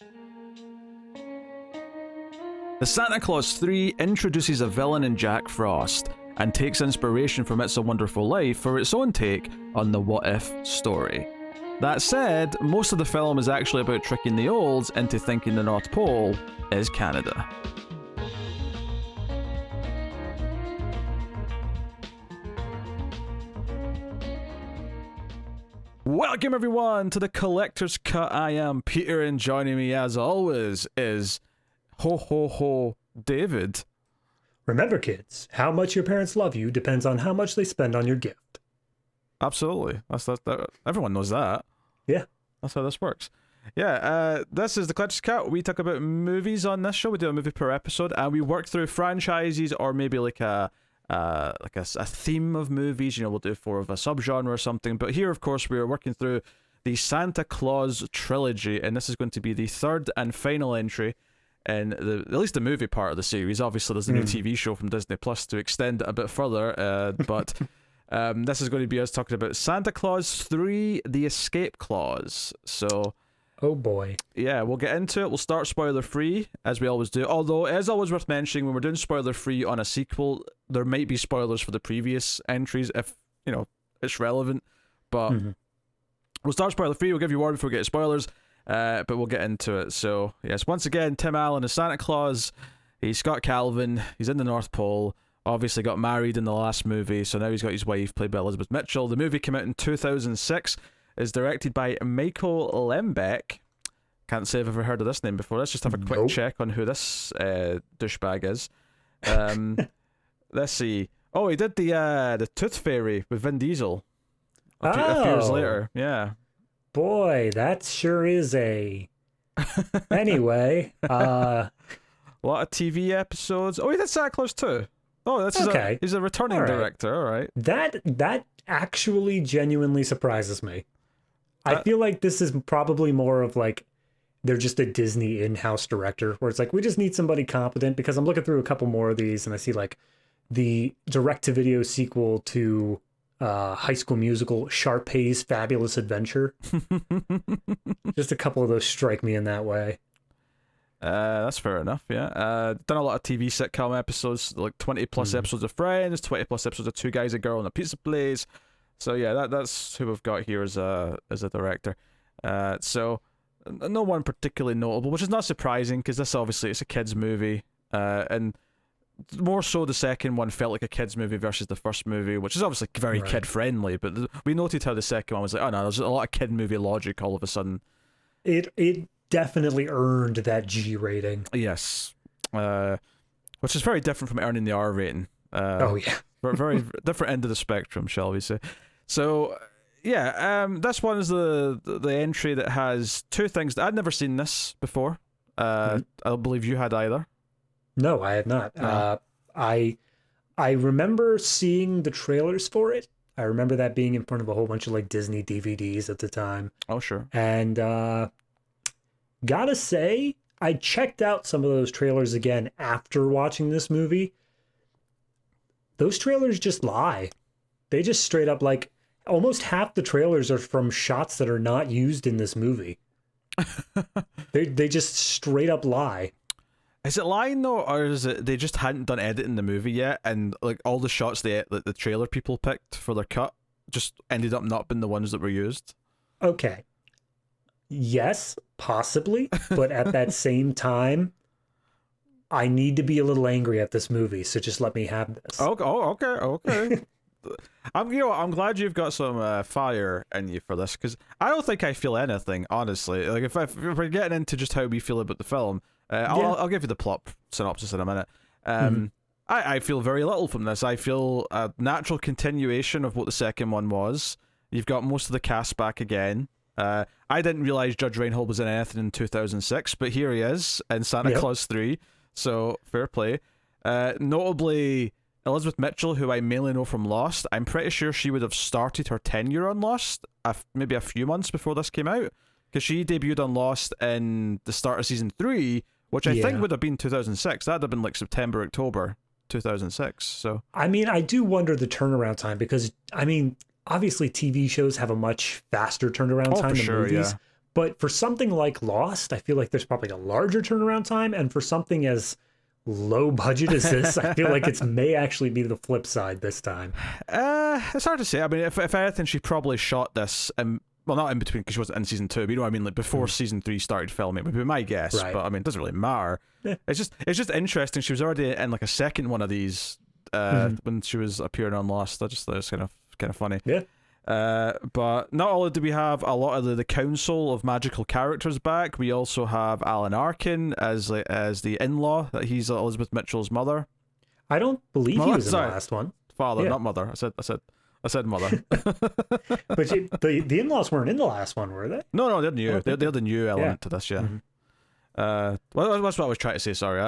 The Santa Claus 3 introduces a villain in Jack Frost and takes inspiration from It's a Wonderful Life for its own take on the what if story. That said, most of the film is actually about tricking the olds into thinking the North Pole is Canada. Welcome everyone to the Collector's Cut. I am Peter, and joining me as always is Ho Ho Ho David. Remember, kids, how much your parents love you depends on how much they spend on your gift. Absolutely. That, everyone knows that. Yeah. That's how this works. Yeah, this is the Collector's Cut. We talk about movies on this show. We do a movie per episode, and we work through franchises or maybe like a theme of movies. You know, we'll do 4 of a subgenre or something. But here, of course, we are working through the Santa Claus trilogy, and this is going to be the 3rd and final entry in at least the movie part of the series. Obviously, there's a new TV show from Disney Plus to extend it a bit further, but this is going to be us talking about Santa Claus 3: The Escape Clause. So, oh boy. Yeah, we'll get into it. We'll start spoiler-free, as we always do. Although, it is always worth mentioning, when we're doing spoiler-free on a sequel, there might be spoilers for the previous entries if, you know, it's relevant. But we'll start spoiler-free. We'll give you a warning before we get to spoilers, but we'll get into it. So, yes, once again, Tim Allen is Santa Claus. He's Scott Calvin. He's in the North Pole. Obviously got married in the last movie, so now he's got his wife, played by Elizabeth Mitchell. The movie came out in 2006. Is directed by Michael Lembeck. Can't say I've ever heard of this name before. Let's just have a quick check on who this douchebag is. Let's see. Oh, he did the Tooth Fairy with Vin Diesel a few years later. Yeah. Boy, that sure is a... Anyway. A lot of TV episodes. Oh, he did Santa Claus too. Oh, that's okay. He's a returning director. All right. That actually genuinely surprises me. I feel like this is probably more of like they're just a Disney in-house director where it's like we just need somebody competent, because I'm looking through a couple more of these and I see like the direct-to-video sequel to High School Musical, Sharpay's Fabulous Adventure. Just a couple of those strike me in that way. That's fair enough, yeah. Done a lot of TV sitcom episodes, like 20 plus episodes of Friends, 20 plus episodes of Two Guys, a Girl, and a Pizza Place. So yeah, that's who we've got here as a director. So no one particularly notable, which is not surprising because this obviously it's a kids movie, and more so the second one felt like a kids movie versus the first movie, which is obviously very kid friendly. But we noted how the second one was like, oh no, there's a lot of kid movie logic all of a sudden. It definitely earned that G rating. Yes, which is very different from earning the R rating. Oh yeah. Very different end of the spectrum, shall we say. So, yeah, this one is the entry that has 2 things. I'd never seen this before. I don't believe you had either. No, I had not. I remember seeing the trailers for it. I remember that being in front of a whole bunch of like Disney DVDs at the time. Oh, sure. And gotta say, I checked out some of those trailers again after watching this movie. Those trailers just lie. They just straight up, like, almost half the trailers are from shots that are not used in this movie. They just straight up lie. Is it lying though, or is it they just hadn't done editing the movie yet, and like all the shots the trailer people picked for their cut just ended up not being the ones that were used? Okay. Yes, possibly, but at that same time, I need to be a little angry at this movie, so just let me have this. Okay. I'm glad you've got some fire in you for this, because I don't think I feel anything, honestly. Like if we're getting into just how we feel about the film, I'll give you the plot synopsis in a minute. I feel very little from this. I feel a natural continuation of what the second one was. You've got most of the cast back again. I didn't realize Judge Reinhold was in anything in 2006, but here he is in Santa Claus 3. So, fair play. Notably, Elizabeth Mitchell, who I mainly know from Lost, I'm pretty sure she would have started her tenure on Lost maybe a few months before this came out, because she debuted on Lost in the start of season 3, which I think would have been 2006. That'd have been like September, October 2006. So I mean, I do wonder the turnaround time, because I mean, obviously TV shows have a much faster turnaround time than movies. But for something like Lost, I feel like there's probably a larger turnaround time. And for something as low budget as this, I feel like it may actually be the flip side this time. It's hard to say. I mean, if anything, she probably shot this, well, not in between because she wasn't in season 2, but you know what I mean, like before season 3 started filming, would be my guess. Right. But I mean, it doesn't really matter. Yeah. It's just interesting. She was already in like a second one of these when she was appearing on Lost. That was kind of funny. Yeah. But not only do we have a lot of the council of magical characters back, we also have Alan Arkin as the in-law. That he's Elizabeth Mitchell's mother. I don't believe he was in the last one. Father, not mother. I said mother. But the in-laws weren't in the last one, were they? No, they're new. They're the new element to this, yeah. Mm-hmm. Well, that's what I was trying to say. Sorry,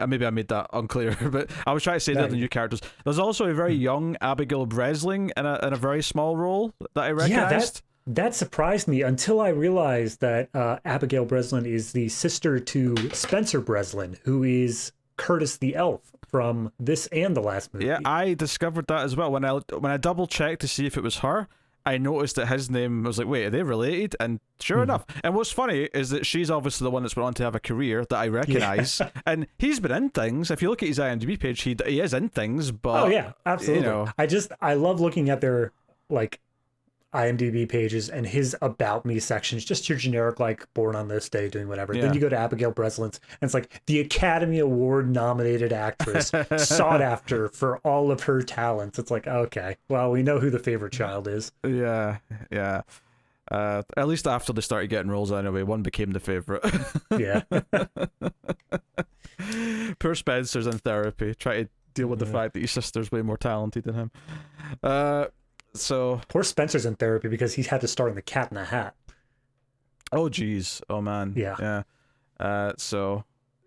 maybe I made that unclear, but I was trying to say they're the new characters. There's also a very young Abigail Breslin in a very small role that I recognized. Yeah, that surprised me until I realized that Abigail Breslin is the sister to Spencer Breslin, who is Curtis the Elf from this and the last movie. Yeah, I discovered that as well when I double checked to see if it was her. I noticed that his name, I was like, wait, are they related? And sure enough. And what's funny is that she's obviously the one that's went on to have a career that I recognize. Yeah. And he's been in things. If you look at his IMDb page, he is in things, but... Oh, yeah, absolutely. You know, I love looking at their, like, IMDb pages and his About Me sections, just your generic, like, born on this day, doing whatever. Yeah. Then you go to Abigail Breslin's, and it's like, the Academy Award nominated actress, sought after for all of her talents. It's like, okay, well, we know who the favorite child is. Yeah. At least after they started getting roles anyway, one became the favorite. Yeah. Poor Spencer's in therapy, trying to deal with the fact that his sister's way more talented than him. So poor Spencer's in therapy because he's had to star in The Cat in the Hat. Oh geez, oh man, yeah. The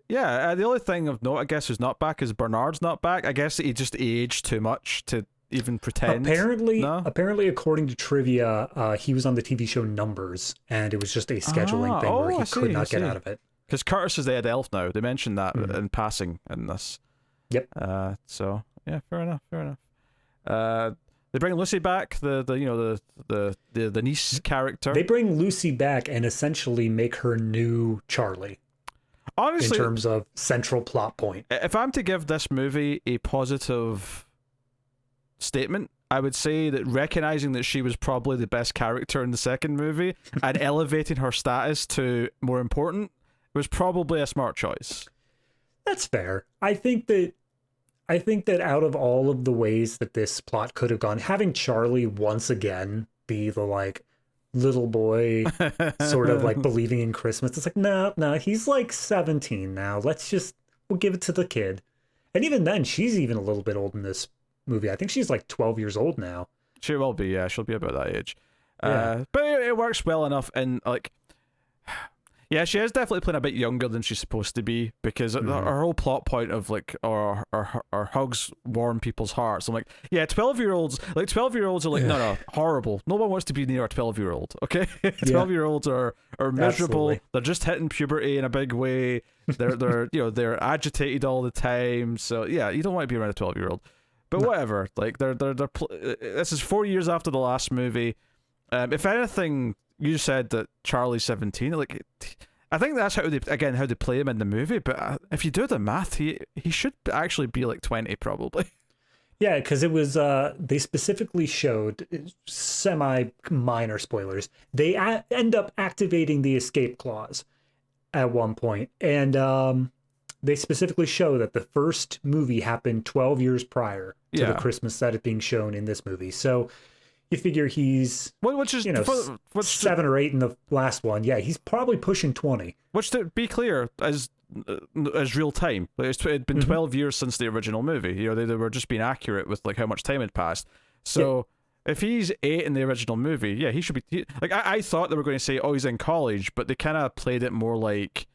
only thing of note, I guess, who's not back is Bernard's not back. I guess he just aged too much to even pretend. Apparently, according to trivia, he was on the TV show Numbers, and it was just a scheduling thing where he could not get out of it. Because Curtis is the head elf now. They mentioned that in passing in this. Yep. So yeah, fair enough. They bring Lucy back, the niece character. They bring Lucy back and essentially make her new Charlie. Honestly, in terms of central plot point. If I'm to give this movie a positive statement, I would say that recognizing that she was probably the best character in the second movie and elevating her status to more important was probably a smart choice. That's fair. I think that out of all of the ways that this plot could have gone, having Charlie once again be the like little boy sort of like believing in Christmas, it's like, no, he's like 17 now. We'll give it to the kid. And even then, she's even a little bit old in this movie. I think she's like 12 years old now. She will be, yeah. She'll be about that age. Yeah. But it works well enough in like... Yeah, she is definitely playing a bit younger than she's supposed to be because her whole plot point of like, or hugs warm people's hearts. I'm like, yeah, 12-year-olds are like, no, horrible. No one wants to be near a 12-year-old, okay? 12-year-olds are miserable. Absolutely. They're just hitting puberty in a big way. They're agitated all the time. So yeah, you don't want to be around a 12-year-old. But whatever. Like this is 4 years after the last movie. If anything, you said that Charlie's 17. Like, I think that's how they play him in the movie. But if you do the math, he should actually be like 20 probably. Yeah, because it was they specifically showed semi-minor spoilers. They end up activating the escape clause at one point, and they specifically show that the first movie happened 12 years prior to the Christmas that is being shown in this movie. So you figure he's, which is 7 or 8 in the last one. Yeah, he's probably pushing 20. Which, to be clear, as real time. Like, it'd been 12 years since the original movie. You know, they were just being accurate with like how much time had passed. So if he's 8 in the original movie, yeah, he should be. I thought they were going to say, oh, he's in college, but they kind of played it more like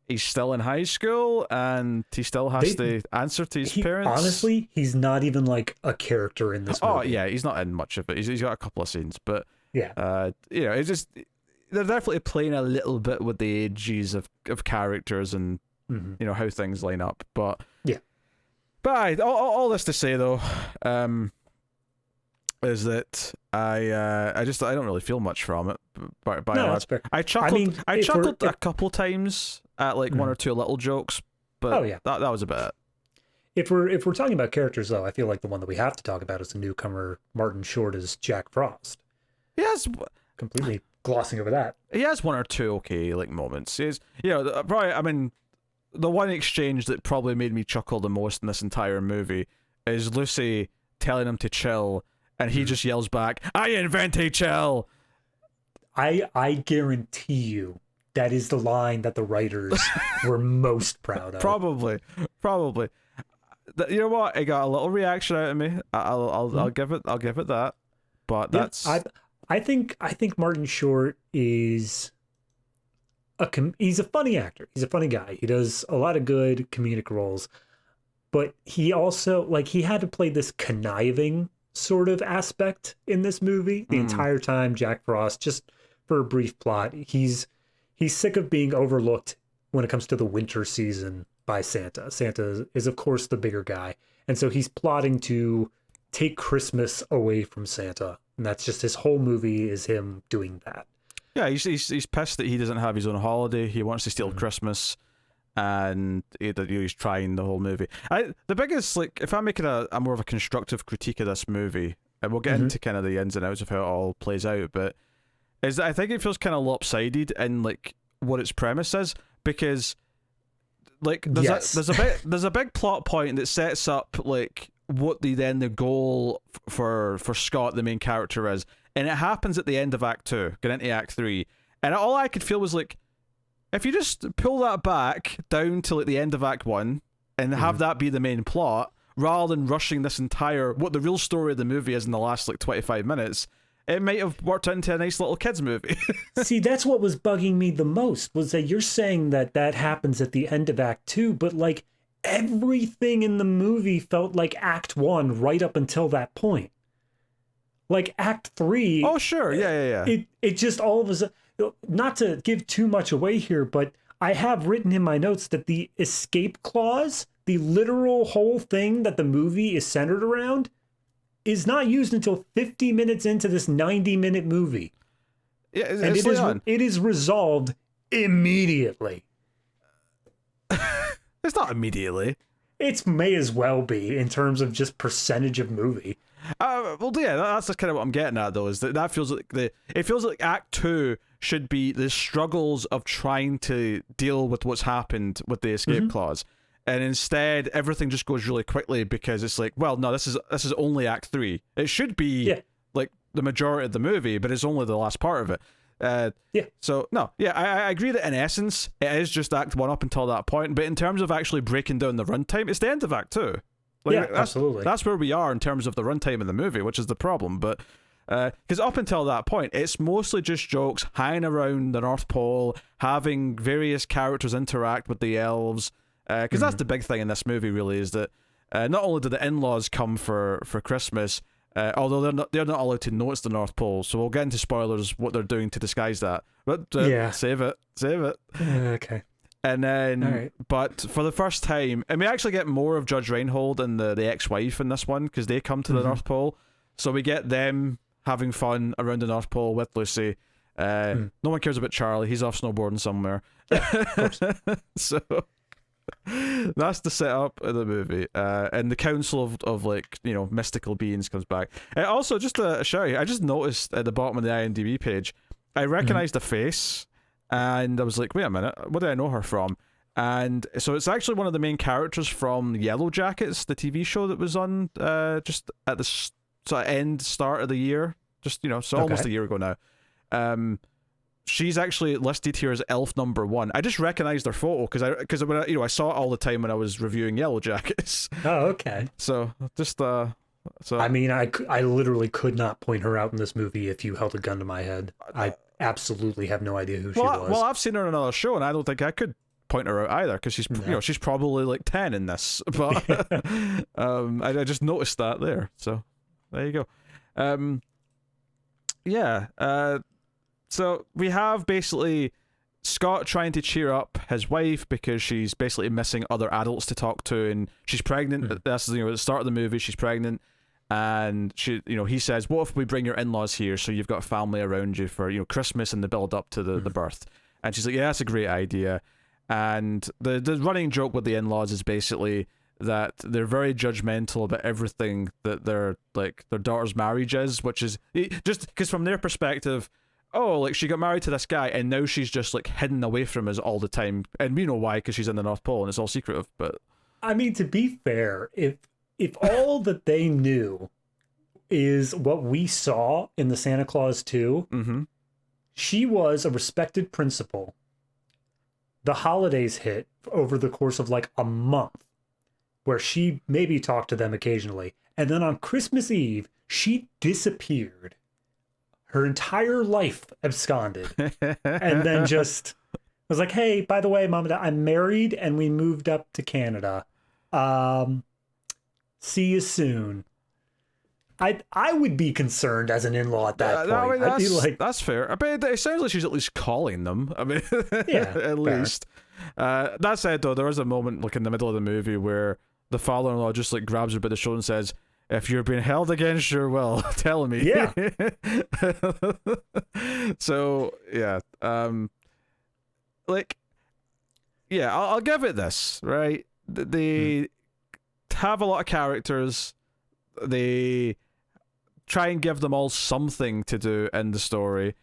he's still in high school and he still has to answer to his parents. Honestly, he's not even like a character in this movie. Oh yeah, he's not in much of it. He's got a couple of scenes, but yeah, it's just they're definitely playing a little bit with the ages of characters and how things line up. But yeah, but all this to say though, is that I don't really feel much from it. By and No, large. that's fair. I chuckled. I mean, I chuckled a couple times at like one or two little jokes, but Oh, yeah. that was about it. If we're talking about characters, though, I feel like the one that we have to talk about is the newcomer Martin Short as Jack Frost. Yes, Completely glossing over that. he has one or two okay like moments. He's probably. I mean, the one exchange that probably made me chuckle the most in this entire movie is Lucy telling him to chill, and he just yells back, "I invented chill." I guarantee you that is the line that the writers were most proud of. Probably. You know what? It got a little reaction out of me. I'll give it that. But that's I think Martin Short is he's a funny actor. He's a funny guy. He does a lot of good comedic roles, but he also he had to play this conniving sort of aspect in this movie the entire time. Jack Frost, just for a brief plot, he's sick of being overlooked when it comes to the winter season by Santa. Santa is of course the bigger guy, and so he's plotting to take Christmas away from Santa, and that's just his whole movie is him doing that. Yeah, he's pissed that he doesn't have his own holiday. He wants to steal Christmas, and he's trying the whole movie. The biggest, if I'm making a more of a constructive critique of this movie, and we'll get into kind of the ins and outs of how it all plays out, but is that I think it feels kind of lopsided in what its premise is, because there's a big plot point that sets up what the goal for Scott, the main character, is, and it happens at the end of Act 2, get into Act 3, and all I could feel was if you just pull that back down to the end of Act 1 and have that be the main plot, rather than rushing this entire what the real story of the movie is in the last 25 minutes, it might have worked into a nice little kids movie. See, that's what was bugging me the most, was that you're saying that happens at the end of Act 2, but everything in the movie felt like Act 1 right up until that point. Act 3... Oh, sure. Yeah. It just all of a sudden... Not to give too much away here, but I have written in my notes that the escape clause, the literal whole thing that the movie is centered around, is not used until 50 minutes into this 90-minute movie. Yeah, and it is resolved immediately. It's not immediately. It may as well be in terms of just percentage of movie. Well, yeah, that's kind of what I'm getting at, though, is that feels it feels like Act 2 should be the struggles of trying to deal with what's happened with the escape clause. And instead, everything just goes really quickly because it's well, no, this is only Act 3. It should be the majority of the movie, but it's only the last part of it. So no, I agree that in essence it is just Act 1 up until that point, but in terms of actually breaking down the runtime, it's the end of Act 2. Absolutely. That's where we are in terms of the runtime of the movie, which is the problem. But because up until that point, it's mostly just jokes hanging around the North Pole, having various characters interact with the elves. Because that's the big thing in this movie, really, is that not only do the in-laws come for Christmas, although they're not allowed to know it's the North Pole, so we'll get into spoilers what they're doing to disguise that. But save it. Okay. And then, right. But for the first time, and we actually get more of Judge Reinhold and the ex-wife in this one, because they come to the North Pole, so we get them having fun around the North Pole with Lucy. No one cares about Charlie; he's off snowboarding somewhere. Yeah, of course. So. That's the setup of the movie, and the council of mystical beings comes back. Also, just a shout out, I just noticed at the bottom of the IMDb page, I recognized a face, and I was like, wait a minute, what do I know her from? And so it's actually one of the main characters from Yellow Jackets, the TV show that was on just at the start of the year, almost a year ago now. She's actually listed here as elf number 1. I just recognized her photo because I saw it all the time when I was reviewing Yellow Jackets. Oh, okay. So just I mean, I literally could not point her out in this movie if you held a gun to my head. I absolutely have no idea who she was. Well, I've seen her in another show, and I don't think I could point her out either because she's she's probably 10 in this. But I just noticed that there. So there you go. So we have basically Scott trying to cheer up his wife because she's basically missing other adults to talk to, and she's pregnant. That's at the start of the movie. She's pregnant, And he says, what if we bring your in-laws here so you've got family around you for, Christmas and the build up to the birth? And she's like, yeah, that's a great idea. And the running joke with the in-laws is basically that they're very judgmental about everything that their daughter's marriage is, which is just because from their perspective, oh, like she got married to this guy and now she's just like hidden away from us all the time, and we know why, because she's in the North Pole and it's all secretive. But I mean, to be fair, if all that they knew is what we saw in the Santa Claus 2, she was a respected principal. The holidays hit over the course of like a month, where she maybe talked to them occasionally. And then on Christmas Eve, she disappeared. Her entire life absconded. And then just was like, hey, by the way, Mom and Dad, I'm married and we moved up to Canada. See you soon. I would be concerned as an in-law at that point. I mean, I'd be like, that's fair. But it sounds like she's at least calling them. I mean, yeah, at least. That said, though, there is a moment like in the middle of the movie where the father-in-law just like grabs her by the shoulder and says, if you're being held against your will, tell me. Yeah. So yeah, I'll give it this, right? They have a lot of characters. They try and give them all something to do in the story,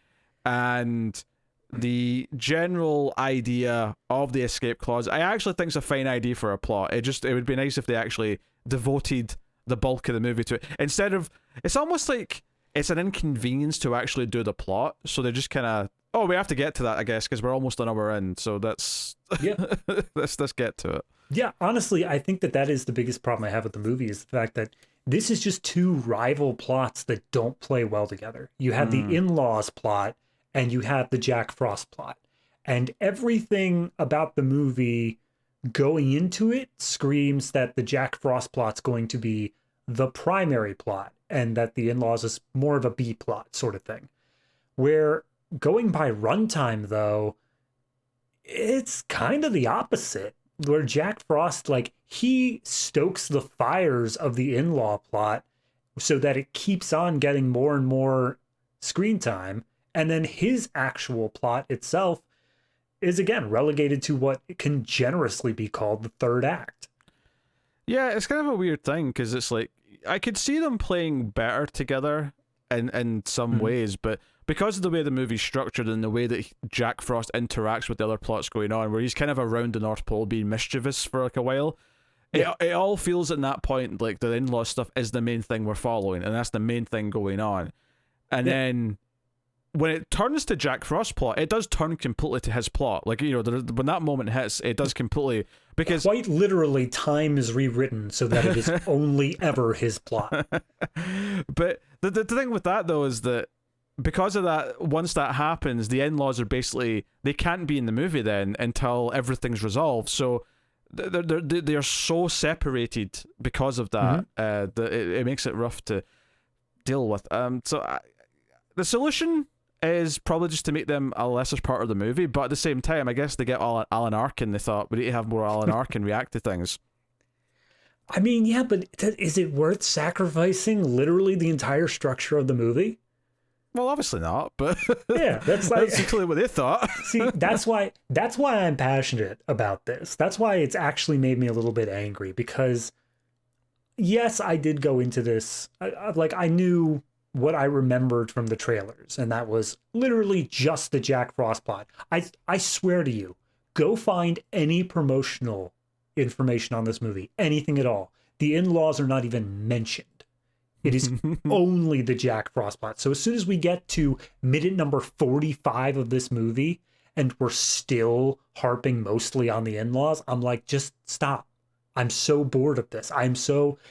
and the general idea of the escape clause, I actually think is a fine idea for a plot. It would be nice if they actually devoted the bulk of the movie to it, instead of, it's almost like it's an inconvenience to actually do the plot, so they just kind of, oh, we have to get to that, I guess, because we're almost an hour in, so let's get to it. Yeah, honestly, I think that is the biggest problem I have with the movie, is the fact that this is just two rival plots that don't play well together. You have the in-laws plot and you have the Jack Frost plot. And everything about the movie going into it screams that the Jack Frost plot's going to be the primary plot and that the in-laws is more of a B plot sort of thing. Where going by runtime, though, it's kind of the opposite. Where Jack Frost, like, he stokes the fires of the in-law plot so that it keeps on getting more and more screen time. And then his actual plot itself is, again, relegated to what can generously be called the third act. Yeah, it's kind of a weird thing, because it's like, I could see them playing better together in some ways, but because of the way the movie's structured and the way that Jack Frost interacts with the other plots going on, where he's kind of around the North Pole being mischievous for like a while, it all feels at that point like the in-law stuff is the main thing we're following, and that's the main thing going on. And then when it turns to Jack Frost's plot, it does turn completely to his plot. Like, when that moment hits, it does completely, because quite literally time is rewritten so that it is only ever his plot. But the thing with that, though, is that because of that, once that happens, the in-laws are basically, they can't be in the movie then until everything's resolved. So they're so separated because of that, that it makes it rough to deal with. The solution is probably just to make them a lesser part of the movie, but at the same time, I guess they get Alan Arkin. They thought, we need to have more Alan Arkin react to things. I mean, yeah, but is it worth sacrificing literally the entire structure of the movie? Well, obviously not, but yeah, that's clearly what they thought. See, that's why I'm passionate about this. That's why it's actually made me a little bit angry, because yes, I did go into this I knew what I remembered from the trailers, and that was literally just the Jack Frost plot. I swear to you, go find any promotional information on this movie, anything at all. The in-laws are not even mentioned. It is only the Jack Frost plot. So as soon as we get to minute number 45 of this movie, and we're still harping mostly on the in-laws, I'm like, just stop. I'm so bored of this.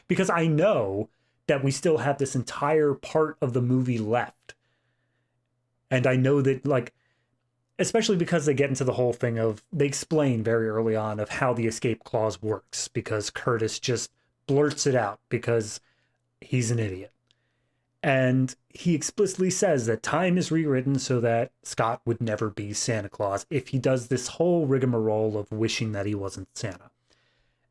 Because I know that we still have this entire part of the movie left. And I know that, like, especially because they get into the whole thing of, they explain very early on of how the escape clause works, because Curtis just blurts it out because he's an idiot. And he explicitly says that time is rewritten so that Scott would never be Santa Claus if he does this whole rigmarole of wishing that he wasn't Santa.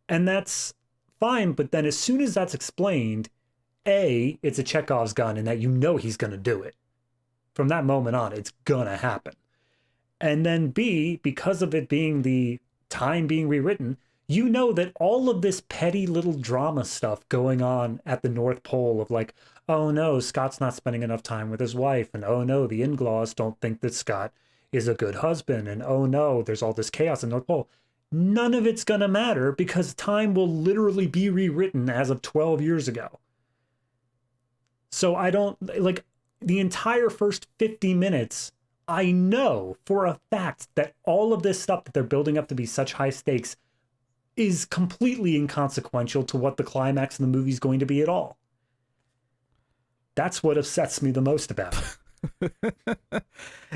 And that's fine, but then as soon as that's explained, A, it's a Chekhov's gun in that you know he's going to do it. From that moment on, it's going to happen. And then B, because of it being the time being rewritten, you know that all of this petty little drama stuff going on at the North Pole of like, oh no, Scott's not spending enough time with his wife, and oh no, the in-laws don't think that Scott is a good husband, and oh no, there's all this chaos in North Pole. None of it's gonna matter because time will literally be rewritten as of 12 years ago. So I don't, like, the entire first 50 minutes, I know for a fact that all of this stuff that they're building up to be such high stakes is completely inconsequential to what the climax of the movie is going to be at all. That's what upsets me the most about it. Do you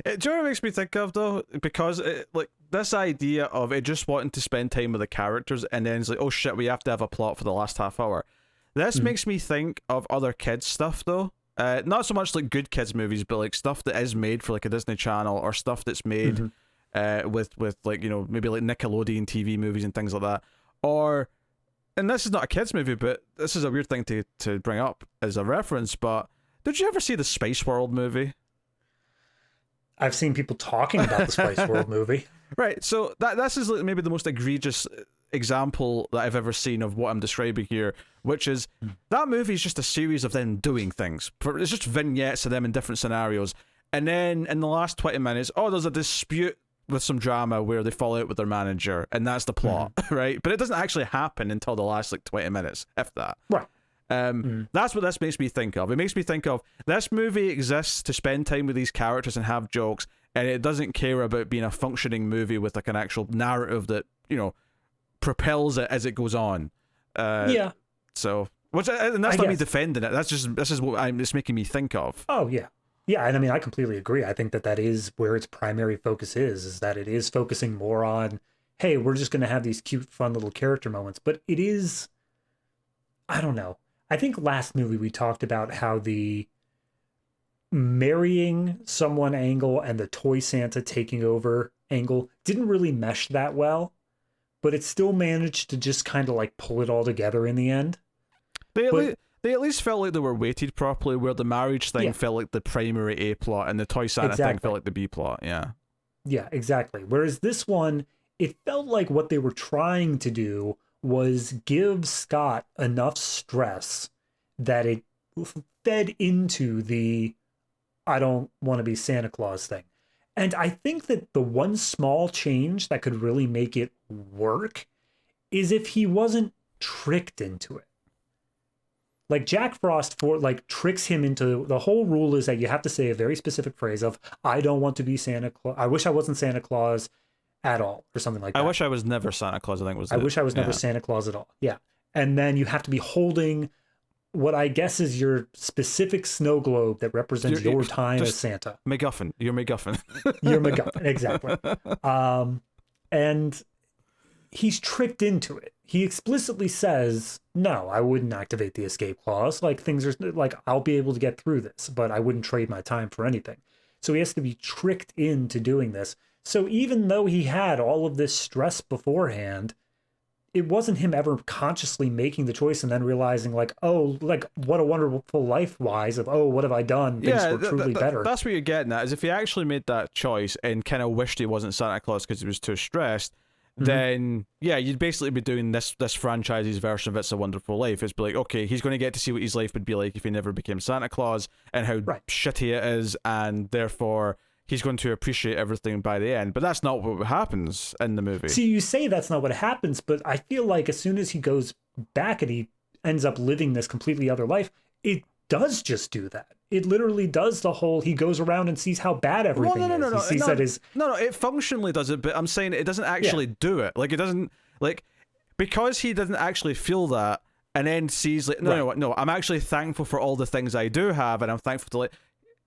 know what it makes me think of, though? Because, like, this idea of it just wanting to spend time with the characters and then it's like, oh shit, we have to have a plot for the last half hour. This makes me think of other kids' stuff, though. Not so much like good kids movies, but like stuff that is made for like a Disney Channel or stuff that's made with like, you know, maybe like Nickelodeon TV movies and things like that. Or, and this is not a kids movie, but this is a weird thing to bring up as a reference, but did you ever see the Spice World movie? I've seen people talking about the Spice World movie. Right, so this is like maybe the most egregious example that I've ever seen of what I'm describing here, which is that movie is just a series of them doing things. It's just vignettes of them in different scenarios. And then in the last 20 minutes, there's a dispute with some drama where they fall out with their manager, and that's the plot, right? But it doesn't actually happen until the last like 20 minutes, if that. Right. That's what this makes me think of. It makes me think of this movie exists to spend time with these characters and have jokes, and it doesn't care about being a functioning movie with like an actual narrative that, you know, propels it as it goes on. Yeah. So, and that's not me defending it. This is what it's making me think of. Oh yeah. Yeah, and I mean, I completely agree. I think that is where its primary focus is that it is focusing more on, hey, we're just going to have these cute, fun little character moments. But it is, I don't know. I think last movie we talked about how the marrying someone angle and the toy Santa taking over angle didn't really mesh that well, but it still managed to just kind of like pull it all together in the end. They at least felt like they were weighted properly, where the marriage thing felt like the primary A plot and the toy Santa thing felt like the B plot. Yeah. Yeah, exactly. Whereas this one, it felt like what they were trying to do was give Scott enough stress that it fed into the I don't want to be Santa Claus thing. And I think that the one small change that could really make it work is if he wasn't tricked into it. Like Jack Frost tricks him into, the whole rule is that you have to say a very specific phrase of, I don't want to be Santa Claus. I wish I wasn't Santa Claus at all, or something like that. I wish I was never Santa Claus, I think was I wish I was never Santa Claus at all. Yeah. And then you have to be holding what I guess is your specific snow globe that represents your time as Santa. MacGuffin. You're MacGuffin. You're MacGuffin, exactly. And he's tricked into it. He explicitly says, no, I wouldn't activate the escape clause. Like, things are like, I'll be able to get through this, but I wouldn't trade my time for anything. So he has to be tricked into doing this. So even though he had all of this stress beforehand, it wasn't him ever consciously making the choice and then realizing like, oh, like what a wonderful life wise of, oh, what have I done? Things were truly better. That's what you're getting at, is if he actually made that choice and kind of wished he wasn't Santa Claus because he was too stressed, then you'd basically be doing this franchise's version of It's a Wonderful Life. It's be like, okay, he's going to get to see what his life would be like if he never became Santa Claus and how shitty it is, and therefore he's going to appreciate everything by the end. But that's not what happens in the movie. See, you say that's not what happens, but I feel like as soon as he goes back and he ends up living this completely other life, it does just do that. It literally does the whole, he goes around and sees how bad everything is. He sees that his... No, it functionally does it, but I'm saying it doesn't actually do it. Like, it doesn't, like, because he doesn't actually feel that and then sees, like, no, I'm actually thankful for all the things I do have, and I'm thankful to, like,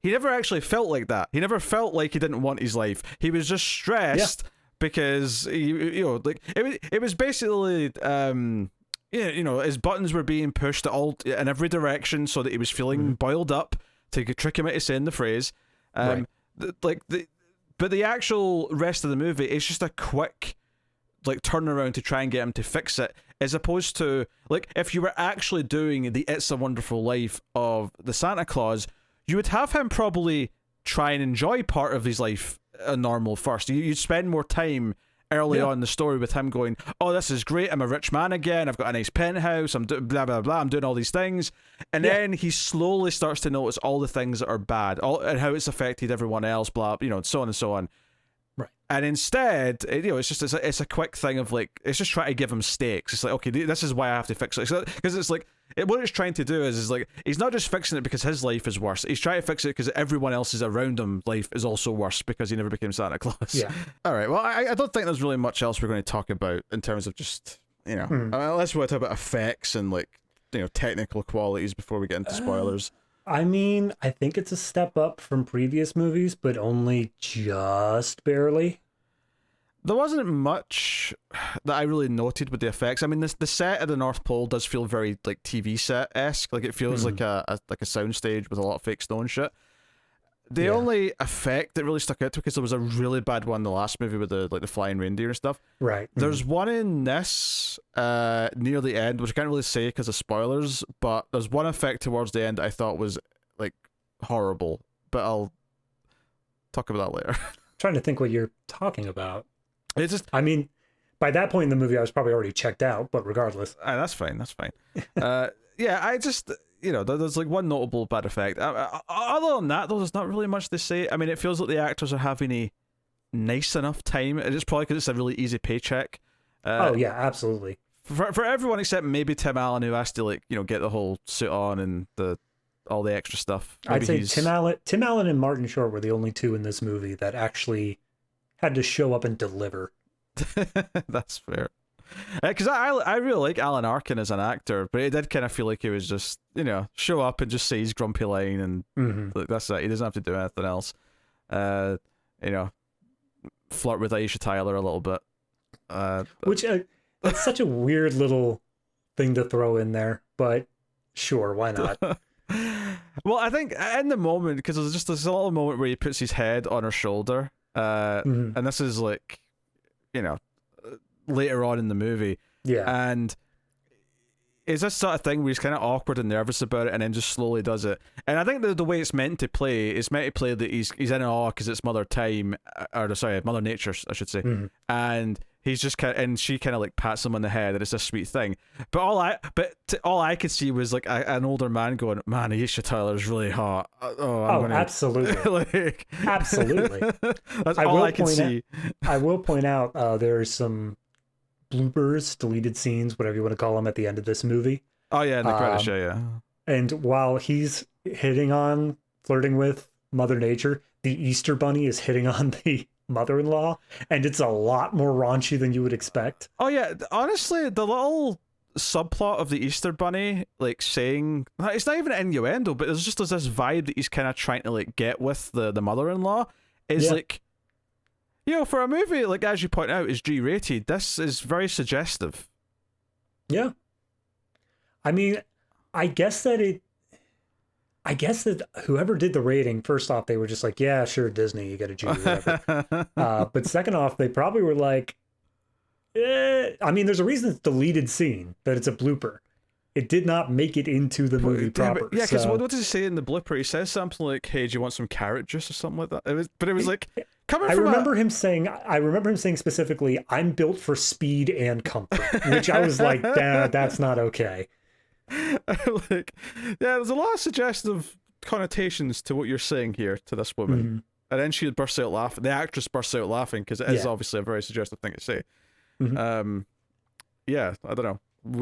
he never actually felt like that. He never felt like he didn't want his life. He was just stressed because, it was basically, his buttons were being pushed in every direction so that he was feeling boiled up to trick him into saying the phrase. But the actual rest of the movie is just a quick like turnaround to try and get him to fix it. as opposed to, like, if you were actually doing the It's a Wonderful Life of the Santa Claus, you would have him probably try and enjoy part of his life normal first. You'd spend more time early on in the story with him going, oh, this is great, I'm a rich man again, I've got a nice penthouse, I'm blah blah blah, I'm doing all these things, and then he slowly starts to notice all the things that are bad, and how it's affected everyone else, blah, so on and so on. Right. And instead, it's a quick thing of, like, it's just trying to give him stakes. It's like, okay, this is why I have to fix it, because it's like, what it's trying to do is like, he's not just fixing it because his life is worse. He's trying to fix it because everyone else's around him life is also worse because he never became Santa Claus. Yeah. All right. Well, I don't think there's really much else we're going to talk about in terms of just, unless we want to talk about effects and, like, technical qualities before we get into spoilers. I mean, I think it's a step up from previous movies, but only just barely. There wasn't much that I really noted with the effects. I mean, the set at the North Pole does feel very, like, TV set-esque. Like, it feels like a soundstage with a lot of fake snow and shit. The only effect that really stuck out to me, because there was a really bad one in the last movie with the flying reindeer and stuff. Right. There's one in this near the end, which I can't really say because of spoilers, but there's one effect towards the end that I thought was, like, horrible. But I'll talk about that later. I'm trying to think what you're talking about. It's just, I mean, by that point in the movie, I was probably already checked out, but regardless. That's fine. I just, there's, like, one notable bad effect. Other than that, though, there's not really much to say. I mean, it feels like the actors are having a nice enough time. It's probably because it's a really easy paycheck. Oh, yeah, absolutely. For everyone except maybe Tim Allen, who has to, like, get the whole suit on and all the extra stuff. Maybe I'd say Tim Allen and Martin Short were the only two in this movie that actually had to show up and deliver. That's fair. Because I really like Alan Arkin as an actor, but it did kind of feel like he was just, show up and just say his grumpy line, and like, that's it. He doesn't have to do anything else. Flirt with Aisha Tyler a little bit. Which, that's such a weird little thing to throw in there, but sure, why not? Well, I think in the moment, because there's just this little moment where he puts his head on her shoulder, and this is, like, later on in the movie, and it's this sort of thing where he's kind of awkward and nervous about it, and then just slowly does it. And I think the way it's meant to play that he's in awe because it's Mother Nature, I should say, and he's just she kind of, like, pats him on the head, and it's a sweet thing. But all I could see was, like, an older man going, "Man, Aisha Tyler's really hot." Absolutely, like, absolutely. That's all I can see. I will point out there's some bloopers, deleted scenes, whatever you want to call them, at the end of this movie. Oh yeah, in the credits, yeah. And while he's flirting with Mother Nature, the Easter Bunny is hitting on the mother-in-law, and it's a lot more raunchy than you would expect. Oh yeah, honestly, the little subplot of the Easter Bunny, like, saying, it's not even an innuendo, but there's this vibe that he's kind of trying to, like, get with the mother-in-law is like, for a movie, like, as you point out, is G-rated, this is very suggestive. Yeah. I mean, I guess that whoever did the rating, first off, they were just like, yeah, sure, Disney, you got a G, whatever. But second off, they probably were like, I mean, there's a reason it's a deleted scene, that it's a blooper. It did not make it into the movie proper. Yeah, because what does he say in the blooper? He says something like, "Hey, do you want some carrot juice or something like that?" It was like, coming from. I remember him saying specifically, "I'm built for speed and comfort," which I was like, that's not okay. Like, there's a lot of suggestive connotations to what you're saying here to this woman, and then she bursts out laughing. The actress bursts out laughing because it is obviously a very suggestive thing to say. I don't know.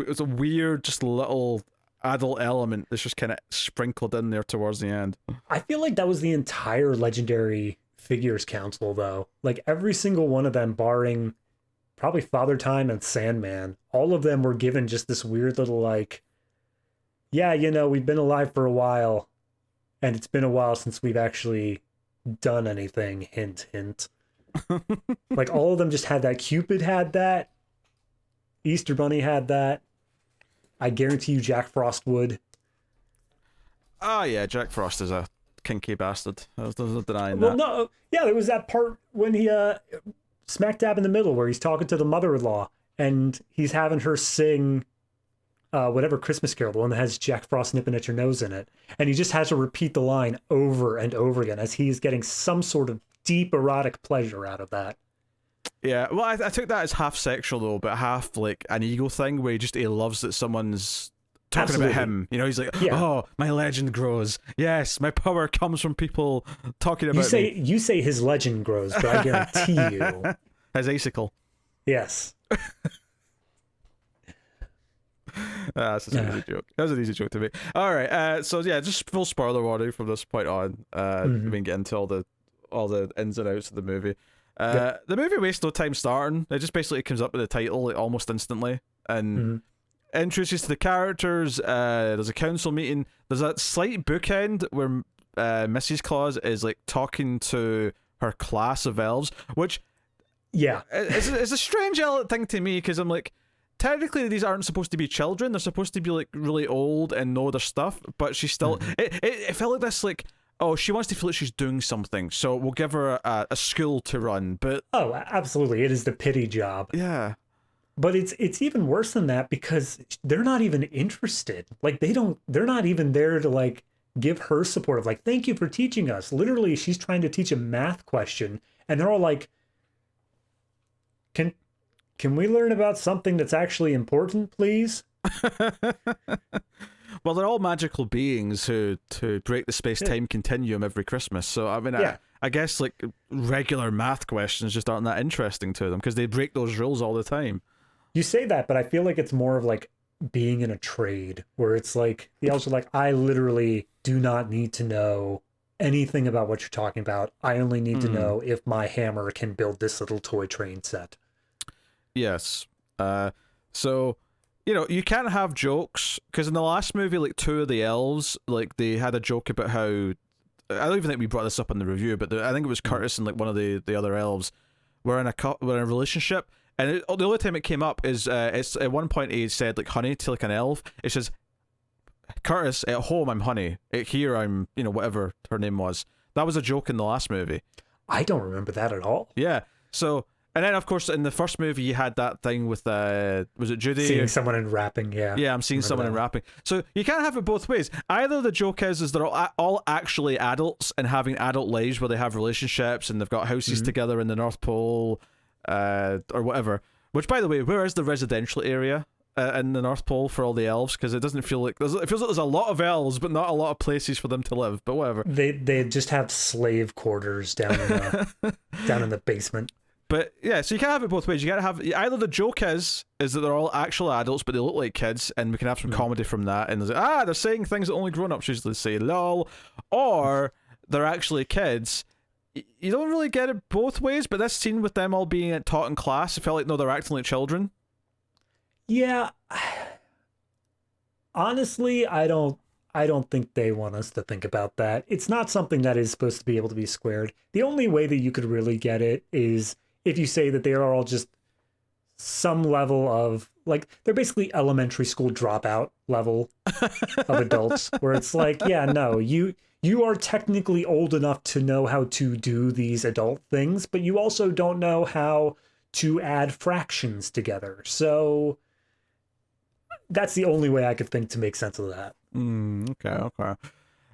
It's a weird, just little adult element that's just kind of sprinkled in there towards the end. I feel like that was the entire Legendary Figures Council, though. Like, every single one of them, barring probably Father Time and Sandman, all of them were given just this weird little, like, we've been alive for a while, and it's been a while since we've actually done anything, hint, hint. Like, all of them just had that. Cupid had that. Easter Bunny had that. I guarantee you Jack Frost would. Oh yeah, Jack Frost is a kinky bastard. There's no denying that. Well, no, yeah, there was that part when he smack dab in the middle where he's talking to the mother-in-law, and he's having her sing whatever Christmas Carol, the one that has Jack Frost nipping at your nose in it. And he just has to repeat the line over and over again as he's getting some sort of deep erotic pleasure out of that. Yeah, well, I took that as half sexual though, but half like an ego thing where he loves that someone's talking about him. You know, he's like, oh, my legend grows. Yes, my power comes from people talking about me. You say his legend grows, but I guarantee you. His icicle. Yes. That's an easy joke. That was an easy joke to make. All right, so yeah, just full spoiler warning from this point on. We can get into all the ins and outs of the movie. The movie wastes no time starting. It just basically comes up with the title like, almost instantly and introduces to the characters. There's a council meeting. There's that slight bookend where Mrs. Claus is like talking to her class of elves, which it's a strange thing to me because I'm like, technically these aren't supposed to be children. They're supposed to be like really old and know their stuff, but she still it felt like this like, oh, she wants to feel like she's doing something, so we'll give her a school to run. But oh, absolutely, it is the pity job. Yeah, but it's even worse than that because they're not even interested. Like they're not even there to like give her support of like, thank you for teaching us. Literally, she's trying to teach a math question, and they're all like, Can we learn about something that's actually important, please? Well, they're all magical beings who break the space-time continuum every Christmas. So, I mean, I guess, like, regular math questions just aren't that interesting to them because they break those rules all the time. You say that, but I feel like it's more of, like, being in a trade where it's like, the elves are like, I literally do not need to know anything about what you're talking about. I only need to know if my hammer can build this little toy train set. Yes. So, you know, you can't have jokes because in the last movie, like 2 of the elves, like they had a joke about how I don't even think we brought this up in the review, but I think it was Curtis and like one of the other elves were in a relationship, and the only time it came up is it's at one point he said like honey to like an elf. It says, Curtis, at home I'm honey, at here I'm, you know, whatever her name was. That was a joke in the last movie. I don't remember that at all. Yeah. So. And then, of course, in the first movie, you had that thing with, was it Judy? Seeing someone in rapping, yeah. Yeah, I'm seeing someone in rapping. So you can't have it both ways. Either the joke is they're all actually adults and having adult lives where they have relationships and they've got houses together in the North Pole, or whatever. Which, by the way, where is the residential area in the North Pole for all the elves? Because it doesn't feel like... It feels like there's a lot of elves, but not a lot of places for them to live, but whatever. They just have slave quarters down in the basement. But yeah, so you can't have it both ways. You gotta have either the joke is that they're all actual adults, but they look like kids, and we can have some comedy from that. And there's like, they're saying things that only grown-ups usually say, lol, or they're actually kids. You don't really get it both ways. But this scene with them all being taught in class, it felt like no, they're acting like children. Yeah, honestly, I don't think they want us to think about that. It's not something that is supposed to be able to be squared. The only way that you could really get it is if you say that they are all just some level of, like, they're basically elementary school dropout level of adults, where it's like, yeah, no, you are technically old enough to know how to do these adult things, but you also don't know how to add fractions together. So that's the only way I could think to make sense of that. Okay.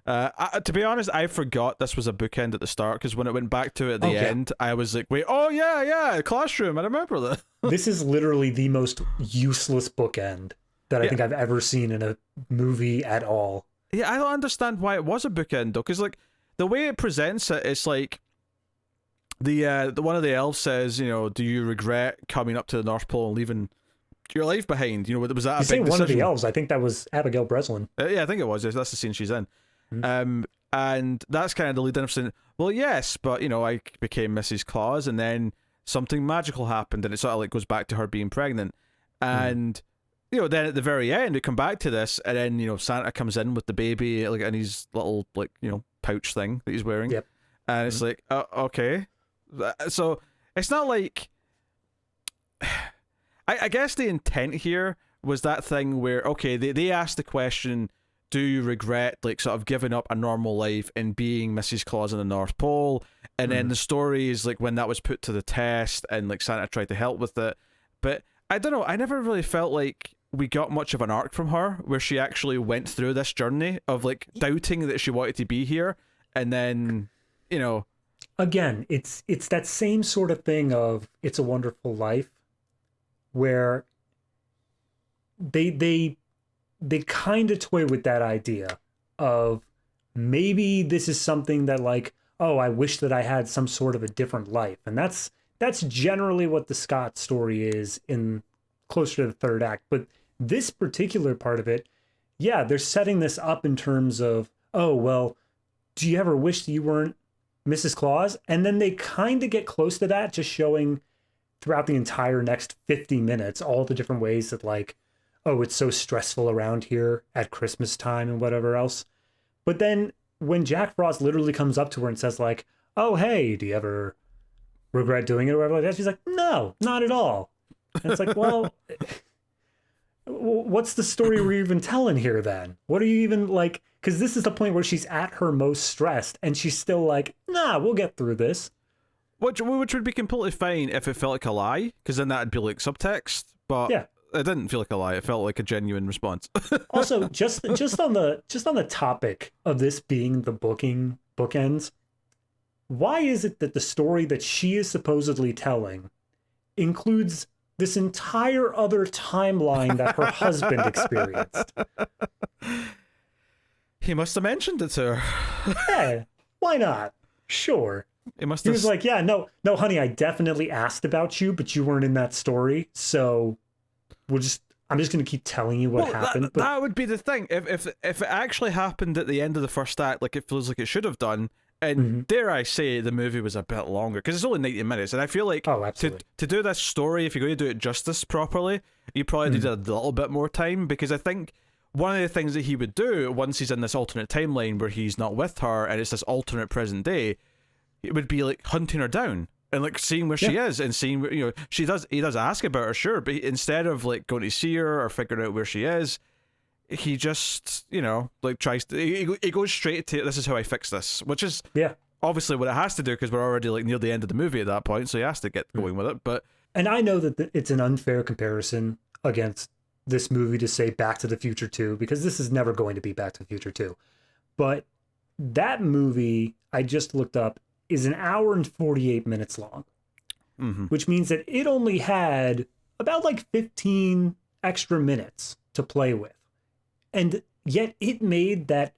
To be honest, I forgot this was a bookend at the start, because when it went back to it at the end, I was like, wait, oh yeah, classroom, I remember that. This is literally the most useless bookend that I think I've ever seen in a movie at all. Yeah, I don't understand why it was a bookend though, because like the way it presents it, it's like the one of the elves says, you know, do you regret coming up to the North Pole and leaving your life behind? You know, was that a big decision? One of the elves? I think that was Abigail Breslin. Yeah, I think it was. That's the scene she's in. And that's kind of the lead in of saying, well, yes, but you know, I became Mrs. Claus, and then something magical happened, and it sort of like goes back to her being pregnant, and you know, then at the very end we come back to this, and then you know, Santa comes in with the baby like in his little like, you know, pouch thing that he's wearing, and it's like, okay, so it's not like I guess the intent here was that thing where, okay, they asked the question, do you regret like sort of giving up a normal life and being Mrs. Claus in the North Pole? And then the story is like when that was put to the test and like Santa tried to help with it. But I don't know. I never really felt like we got much of an arc from her where she actually went through this journey of like doubting that she wanted to be here, and then, you know, again, it's that same sort of thing of It's a Wonderful Life, where they kind of toy with that idea of maybe this is something that like, oh, I wish that I had some sort of a different life, and that's generally what the Scott story is in closer to the third act. But this particular part of it, yeah, they're setting this up in terms of, oh, well, do you ever wish that you weren't Mrs. Claus? And then they kind of get close to that, just showing throughout the entire next 50 minutes all the different ways that like, oh, it's so stressful around here at Christmas time and whatever else. But then when Jack Frost literally comes up to her and says like, oh, hey, do you ever regret doing it or whatever like that? She's like, no, not at all. And it's like, well, what's the story we're even telling here then? What are you even like? Because this is the point where she's at her most stressed and she's still like, nah, we'll get through this. Which would be completely fine if it felt like a lie, because then that'd be like subtext. But yeah, it didn't feel like a lie. It felt like a genuine response. Also, just on the topic of this being the bookends, why is it that the story that she is supposedly telling includes this entire other timeline that her husband experienced? He must have mentioned it to her. Yeah, why not? Sure. He was like, yeah, no, honey, I definitely asked about you, but you weren't in that story, so I'm just going to keep telling you what happened. That would be the thing. If it actually happened at the end of the first act, like it feels like it should have done, and dare I say, the movie was a bit longer, because it's only 90 minutes, and I feel like to do this story, if you're going to do it justice properly, you probably need a little bit more time, because I think one of the things that he would do once he's in this alternate timeline where he's not with her, and it's this alternate present day, it would be like hunting her down and like seeing where she is and seeing, you know, he does ask about her, sure, but instead of like going to see her or figuring out where she is, he just, you know, like tries to, he goes straight to, this is how I fix this, which is obviously what it has to do, because we're already like near the end of the movie at that point, so he has to get going with it. But and I know that it's an unfair comparison against this movie to say Back to the Future 2, because this is never going to be Back to the Future 2, but that movie I just looked up is an hour and 48 minutes long, which means that it only had about like 15 extra minutes to play with. And yet it made that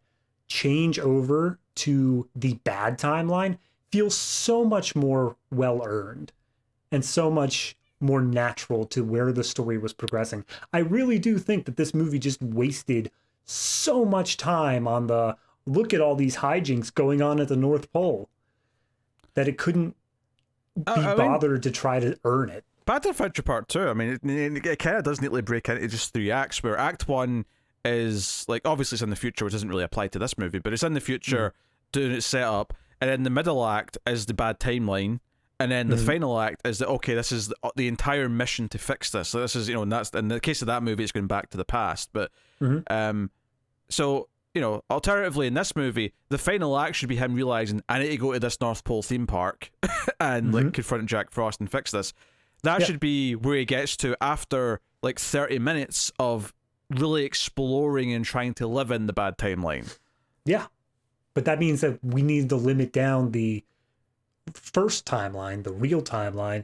change over to the bad timeline feel so much more well-earned and so much more natural to where the story was progressing. I really do think that this movie just wasted so much time on the look at all these hijinks going on at the North Pole that it couldn't be bothered to try to earn it. Back to the Future Part 2, I mean, it kind of does neatly break into just 3 acts, where Act 1 is, like, obviously it's in the future, which doesn't really apply to this movie, but it's in the future doing its setup, and then the middle act is the bad timeline, and then the final act is that, okay, this is the entire mission to fix this. So this is, you know, and that's, in the case of that movie, it's going back to the past, but, so, you know, alternatively in this movie, the final act should be him realizing, I need to go to this North Pole theme park and like confront Jack Frost and fix this. That should be where he gets to after like 30 minutes of really exploring and trying to live in the bad timeline. Yeah. But that means that we need to limit down the first timeline, the real timeline,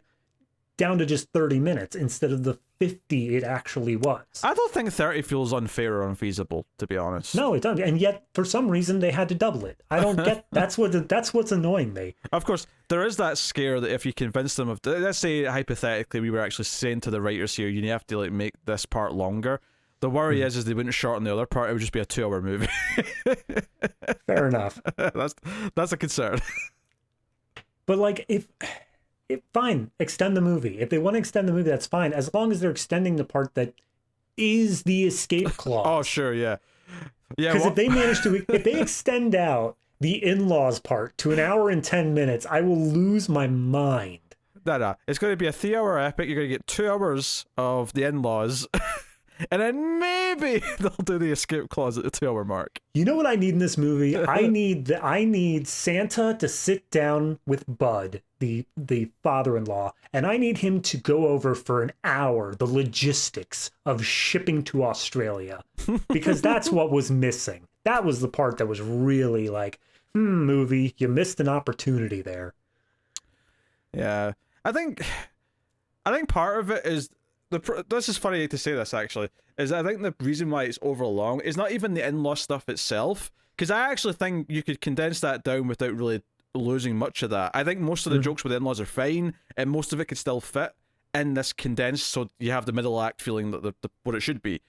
down to just 30 minutes instead of the 50 it actually was. I don't think 30 feels unfair or unfeasible, to be honest. No, it doesn't. And yet, for some reason, they had to double it. I don't get. That's what's annoying me. Of course, there is that scare that if you convince them of, let's say hypothetically, we were actually saying to the writers here, you have to like make this part longer. The worry is they wouldn't shorten the other part. It would just be a 2-hour movie. Fair enough. That's a concern. But like if fine, extend the movie. If they want to extend the movie, that's fine, as long as they're extending the part that is the escape clause. Oh, sure, yeah. Because if they extend out the in-laws part to 1 hour and 10 minutes, I will lose my mind. No. It's going to be a 3-hour epic. You're going to get 2 hours of the in-laws. and then maybe they'll do the escape clause at the 2-hour mark. You know what I need in this movie? I need Santa to sit down with Bud, the father-in-law, and I need him to go over for an hour the logistics of shipping to Australia, because that's what was missing. That was the part that was really like, movie, you missed an opportunity there. Yeah, I think part of it is this is funny to say this actually, is I think the reason why it's overlong is not even the in-law stuff itself, because I actually think you could condense that down without really losing much of that. I think most of the jokes with the in-laws are fine, and most of it could still fit in this condensed, so you have the middle act feeling that the what it should be.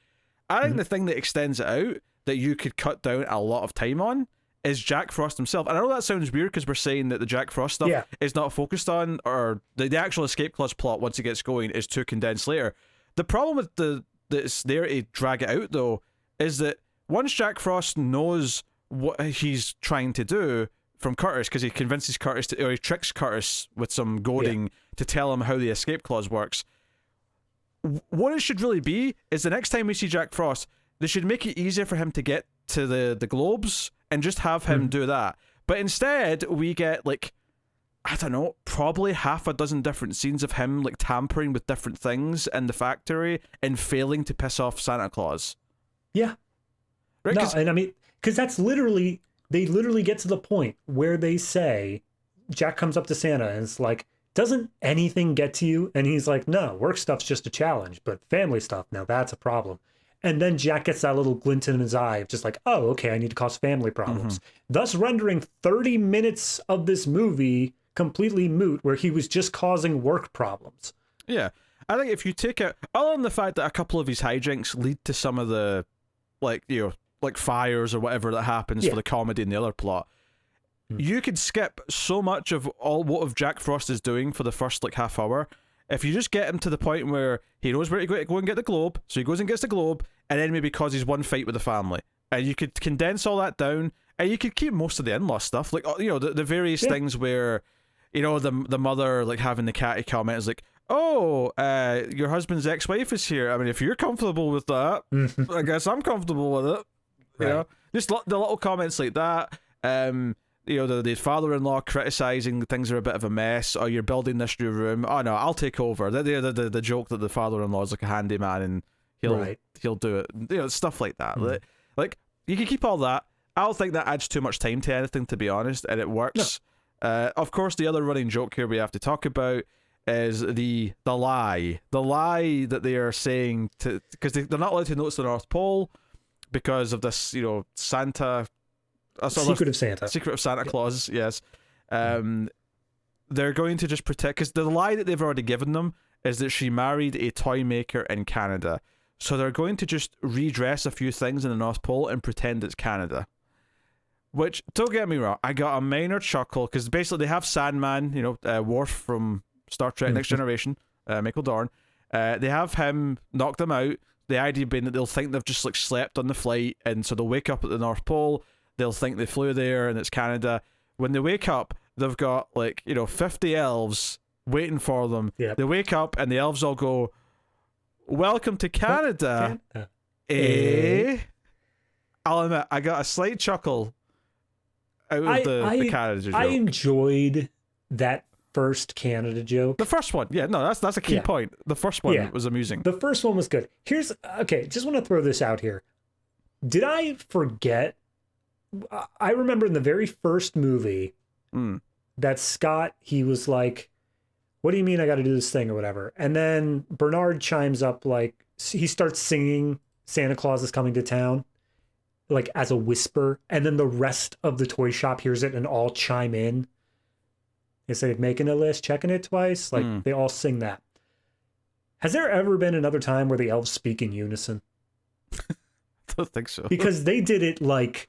I think the thing that extends it out, that you could cut down a lot of time on, is Jack Frost himself. And I know that sounds weird because we're saying that the Jack Frost stuff is not focused on, or the actual escape clause plot once it gets going is too condensed later. The problem with that's there to drag it out though is that once Jack Frost knows what he's trying to do from Curtis, because he convinces Curtis or he tricks Curtis with some goading to tell him how the escape clause works. What it should really be is the next time we see Jack Frost, they should make it easier for him to get to the globes and just have him do that. But instead, we get, like, I don't know, probably half a dozen different scenes of him, like, tampering with different things in the factory and failing to piss off Santa Claus. Yeah. Right? No, and I mean, because that's literally, they literally get to the point where they say, Jack comes up to Santa and it's like, doesn't anything get to you? And he's like, no, work stuff's just a challenge, but family stuff, now that's a problem. And then Jack gets that little glint in his eye of just like, oh, okay, I need to cause family problems. Thus rendering 30 minutes of this movie completely moot, where he was just causing work problems. Yeah. I think if you take out, other than the fact that a couple of his hijinks lead to some of the, like, you know, like fires or whatever that happens for the comedy and the other plot, you could skip so much of all what Jack Frost is doing for the first, like, half hour. If you just get him to the point where he knows where to go and get the globe, so he goes and gets the globe, and then maybe causes one fight with the family, and you could condense all that down, and you could keep most of the in-law stuff, like, you know, the various things where, you know, the mother, like, having the catty comment is like, oh, your husband's ex-wife is here. I mean, if you're comfortable with that, I guess I'm comfortable with it. You know, just the little comments like that. You know, the father-in-law criticizing things are a bit of a mess. Oh, you're building this new room. Oh no, I'll take over. The joke that the father-in-law is like a handyman and he'll do it. You know, stuff like that. Like you can keep all that. I don't think that adds too much time to anything, to be honest, and it works. No. Of course, the other running joke here we have to talk about is the lie that they are saying to, because they're not allowed to notice the North Pole because of this, you know, Santa. Secret of Santa. Secret of Santa Claus, yes. They're going to just protect, because the lie that they've already given them is that she married a toy maker in Canada. So they're going to just redress a few things in the North Pole and pretend it's Canada. Which, don't get me wrong, I got a minor chuckle, because basically they have Sandman, you know, Worf from Star Trek Next Generation, Michael Dorn. They have him knock them out. The idea being that they'll think they've just, like, slept on the flight, and so they'll wake up at the North Pole. They'll think they flew there and it's Canada. When they wake up, they've got, like, you know, 50 elves waiting for them. Yep. They wake up and the elves all go, welcome to Canada. I'll admit, I got a slight chuckle out of the Canada joke. I enjoyed that first Canada joke. The first one. Yeah, no, that's a key point. The first one was amusing. The first one was good. Okay, just want to throw this out here. Did I forget? I remember in the very first movie that Scott, he was like, what do you mean I got to do this thing or whatever? And then Bernard chimes up, like, he starts singing Santa Claus is coming to town, like, as a whisper. And then the rest of the toy shop hears it and all chime in. They say, making a list, checking it twice. Like, they all sing that. Has there ever been another time where the elves speak in unison? I don't think so. Because they did it, like,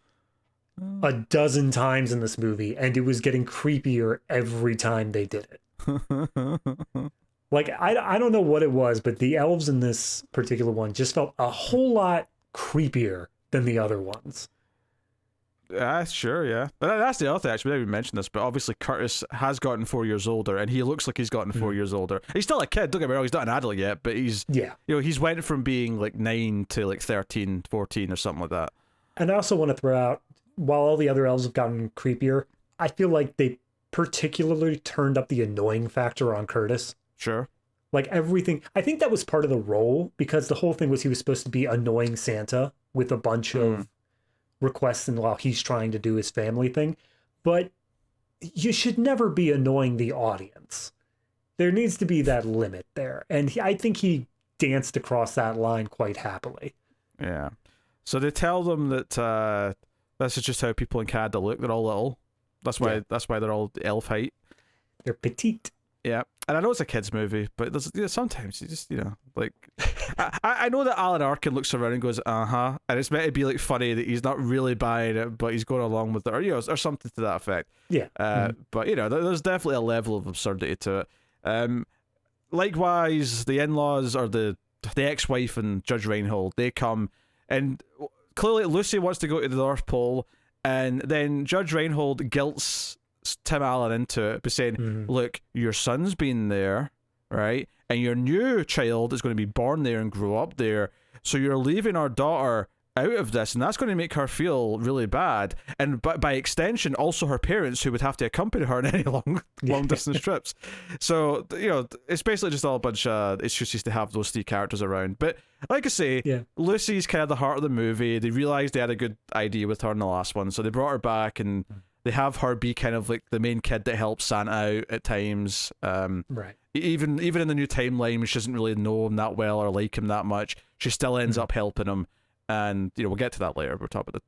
a dozen times in this movie, and it was getting creepier every time they did it. Like, I don't know what it was, but the elves in this particular one just felt a whole lot creepier than the other ones. Sure, yeah. But that's the other thing, actually. We didn't even mention this, but obviously Curtis has gotten 4 years older, and he looks like he's gotten 4 years older. He's still a kid, don't get me wrong, he's not an adult yet, but he's, he's went from being like 9 to like 13, 14 or something like that. And I also want to throw out, while all the other elves have gotten creepier, I feel like they particularly turned up the annoying factor on Curtis. Sure. Like everything, I think that was part of the role, because the whole thing was he was supposed to be annoying Santa with a bunch of requests, and while he's trying to do his family thing. But you should never be annoying the audience. There needs to be that limit there. And I think he danced across that line quite happily. Yeah. So they tell them that this is just how people in Canada look. They're all little. That's why they're all elf height. They're petite. Yeah, and I know it's a kids' movie, but there's sometimes you just like I know that Alan Arkin looks around and goes and it's meant to be like funny that he's not really buying it, but he's going along with it, or something to that effect. Yeah. But there's definitely a level of absurdity to it. Likewise, the in-laws or the ex-wife and Judge Reinhold, they come, and clearly Lucy wants to go to the North Pole, and then Judge Reinhold guilts Tim Allen into it by saying, look, your son's been there, right? And your new child is going to be born there and grow up there. So you're leaving our daughter out of this, and that's going to make her feel really bad. And by extension, also her parents, who would have to accompany her on any long distance trips. So, it's basically just all a bunch of excuses to have those 3 characters around. But like I say, Lucy's kind of the heart of the movie. They realized they had a good idea with her in the last one, so they brought her back, and they have her be kind of like the main kid that helps Santa out at times. Right. Even in the new timeline, she doesn't really know him that well or like him that much. She still ends up helping him. And, we'll get to that later. We'll talk about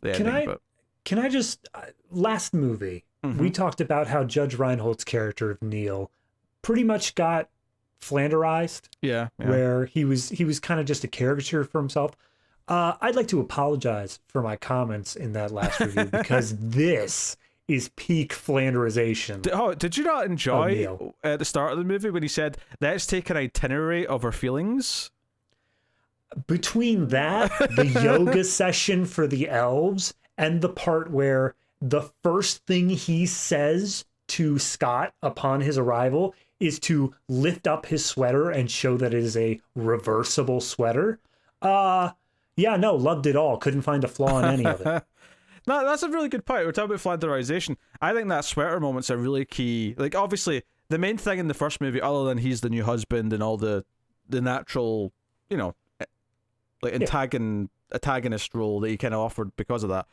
the ending. Can I just... last movie, we talked about how Judge Reinhold's character of Neil pretty much got Flanderized. Yeah. Where he was kind of just a caricature for himself. I'd like to apologize for my comments in that last review, because this is peak Flanderization. Did you not enjoy at the start of the movie when he said, let's take an itinerary of our feelings? Between that, the yoga session for the elves, and the part where the first thing he says to Scott upon his arrival is to lift up his sweater and show that it is a reversible sweater. Loved it all. Couldn't find a flaw in any of it. No, that's a really good point. We're talking about Flanderization. I think that sweater moment's a really key. Like, obviously, the main thing in the first movie, other than he's the new husband and all the natural, like antagonist role that he kind of offered because of that.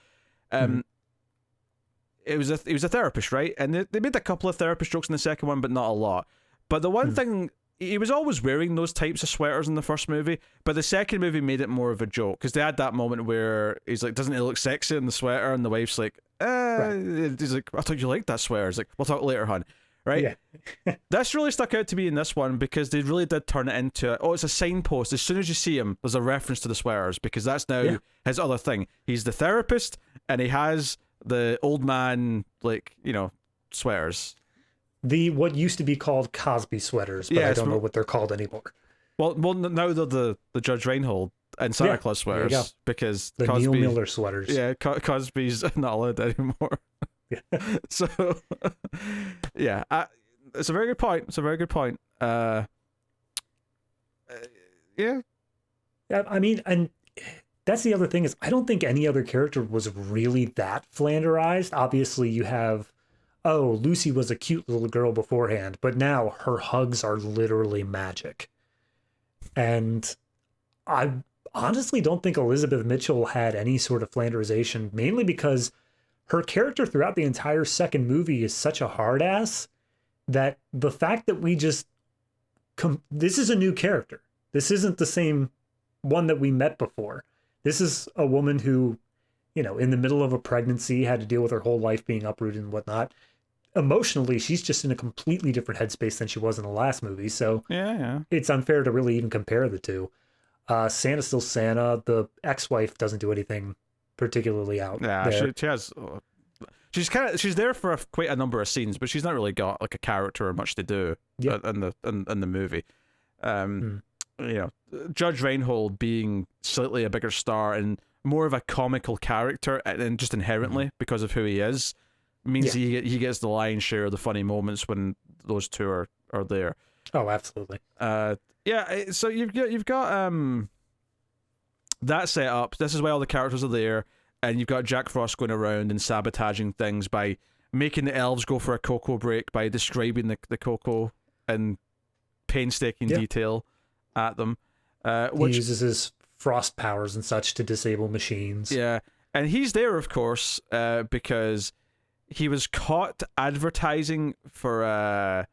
He was a therapist, right? And they made a couple of therapist jokes in the second one, but not a lot. But the one thing, he was always wearing those types of sweaters in the first movie, but the second movie made it more of a joke, because they had that moment where he's like, doesn't it look sexy in the sweater? And the wife's like, he's like, I thought you liked that sweater. He's like, we'll talk later, hon. Right? Yeah. This really stuck out to me in this one, because they really did turn it into, it's a signpost. As soon as you see him, there's a reference to the sweaters, because that's now his other thing. He's the therapist, and he has the old man, sweaters. What used to be called Cosby sweaters, but I don't know what they're called anymore. Well, now they're the Judge Reinhold and Santa Claus sweaters, because the Cosby, Neil Miller sweaters. Yeah, Cosby's not allowed anymore. Yeah. So, it's a very good point. Yeah. I mean, and that's the other thing, is I don't think any other character was really that Flanderized. Obviously, you have, Lucy was a cute little girl beforehand, but now her hugs are literally magic. And I honestly don't think Elizabeth Mitchell had any sort of Flanderization, mainly because her character throughout the entire second movie is such a hard ass that the fact that we just this is a new character. This isn't the same one that we met before. This is a woman who, in the middle of a pregnancy, had to deal with her whole life being uprooted and whatnot. Emotionally, she's just in a completely different headspace than she was in the last movie. So it's unfair to really even compare the two. Santa's still Santa. The ex-wife doesn't do anything particularly out there. She has. She's there for quite a number of scenes, but she's not really got like a character or much to do in the movie. Judge Reinhold being slightly a bigger star and more of a comical character, and just inherently because of who he is, means he gets the lion's share of the funny moments when those two are there. Oh, absolutely. Yeah. So you've got that set up. This is why all the characters are there, and you've got Jack Frost going around and sabotaging things by making the elves go for a cocoa break by describing the cocoa in painstaking detail at them. Which he uses his frost powers and such to disable machines. Yeah, and he's there, of course, because he was caught advertising for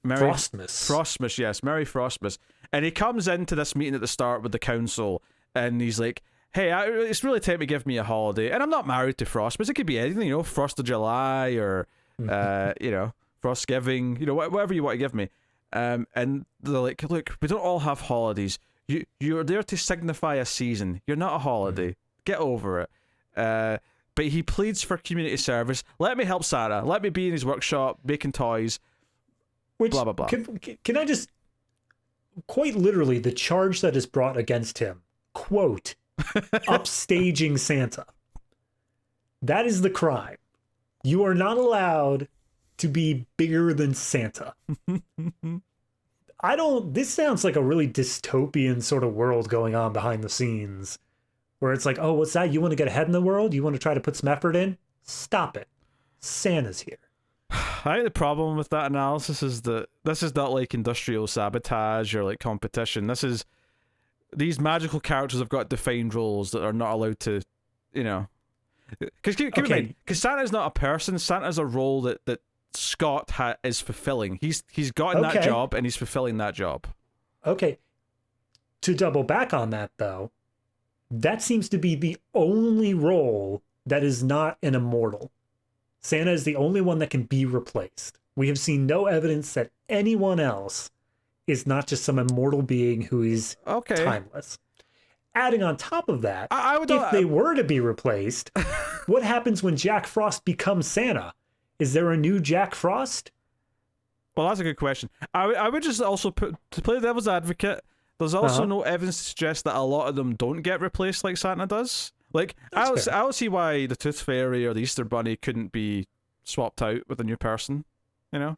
Merry Frostmas, yes, Merry Frostmas. And he comes into this meeting at the start with the council, and he's like, hey, it's really time to give me a holiday. And I'm not married to Frostmas. It could be anything, Frost of July or, Frostgiving, whatever you want to give me. And they're like, look, we don't all have holidays. You're there to signify a season. You're not a holiday. Get over it. But he pleads for community service. Let me help Santa. Let me be in his workshop making toys. Which, blah, blah, blah. Can I just... Quite literally, the charge that is brought against him, quote, upstaging Santa. That is the crime. You are not allowed to be bigger than Santa. This sounds like a really dystopian sort of world going on behind the scenes, where it's like, oh, what's that? You want to get ahead in the world? You want to try to put some effort in? Stop it. Santa's here. I think the problem with that analysis is that this is not like industrial sabotage or like competition. These magical characters have got defined roles that are not allowed to, because keep in mind, because Santa's not a person. Santa's a role that Scott is fulfilling. He's gotten that job and he's fulfilling that job. Okay. To double back on that, though, that seems to be the only role that is not an immortal. Santa is the only one that can be replaced. We have seen no evidence that anyone else is not just some immortal being who is timeless. Adding on top of that, if they were to be replaced, what happens when Jack Frost becomes Santa? Is there a new Jack Frost? Well, that's a good question. I would just also to play devil's advocate, there's also no evidence to suggest that a lot of them don't get replaced like Santa does. Like, I don't see why the Tooth Fairy or the Easter Bunny couldn't be swapped out with a new person,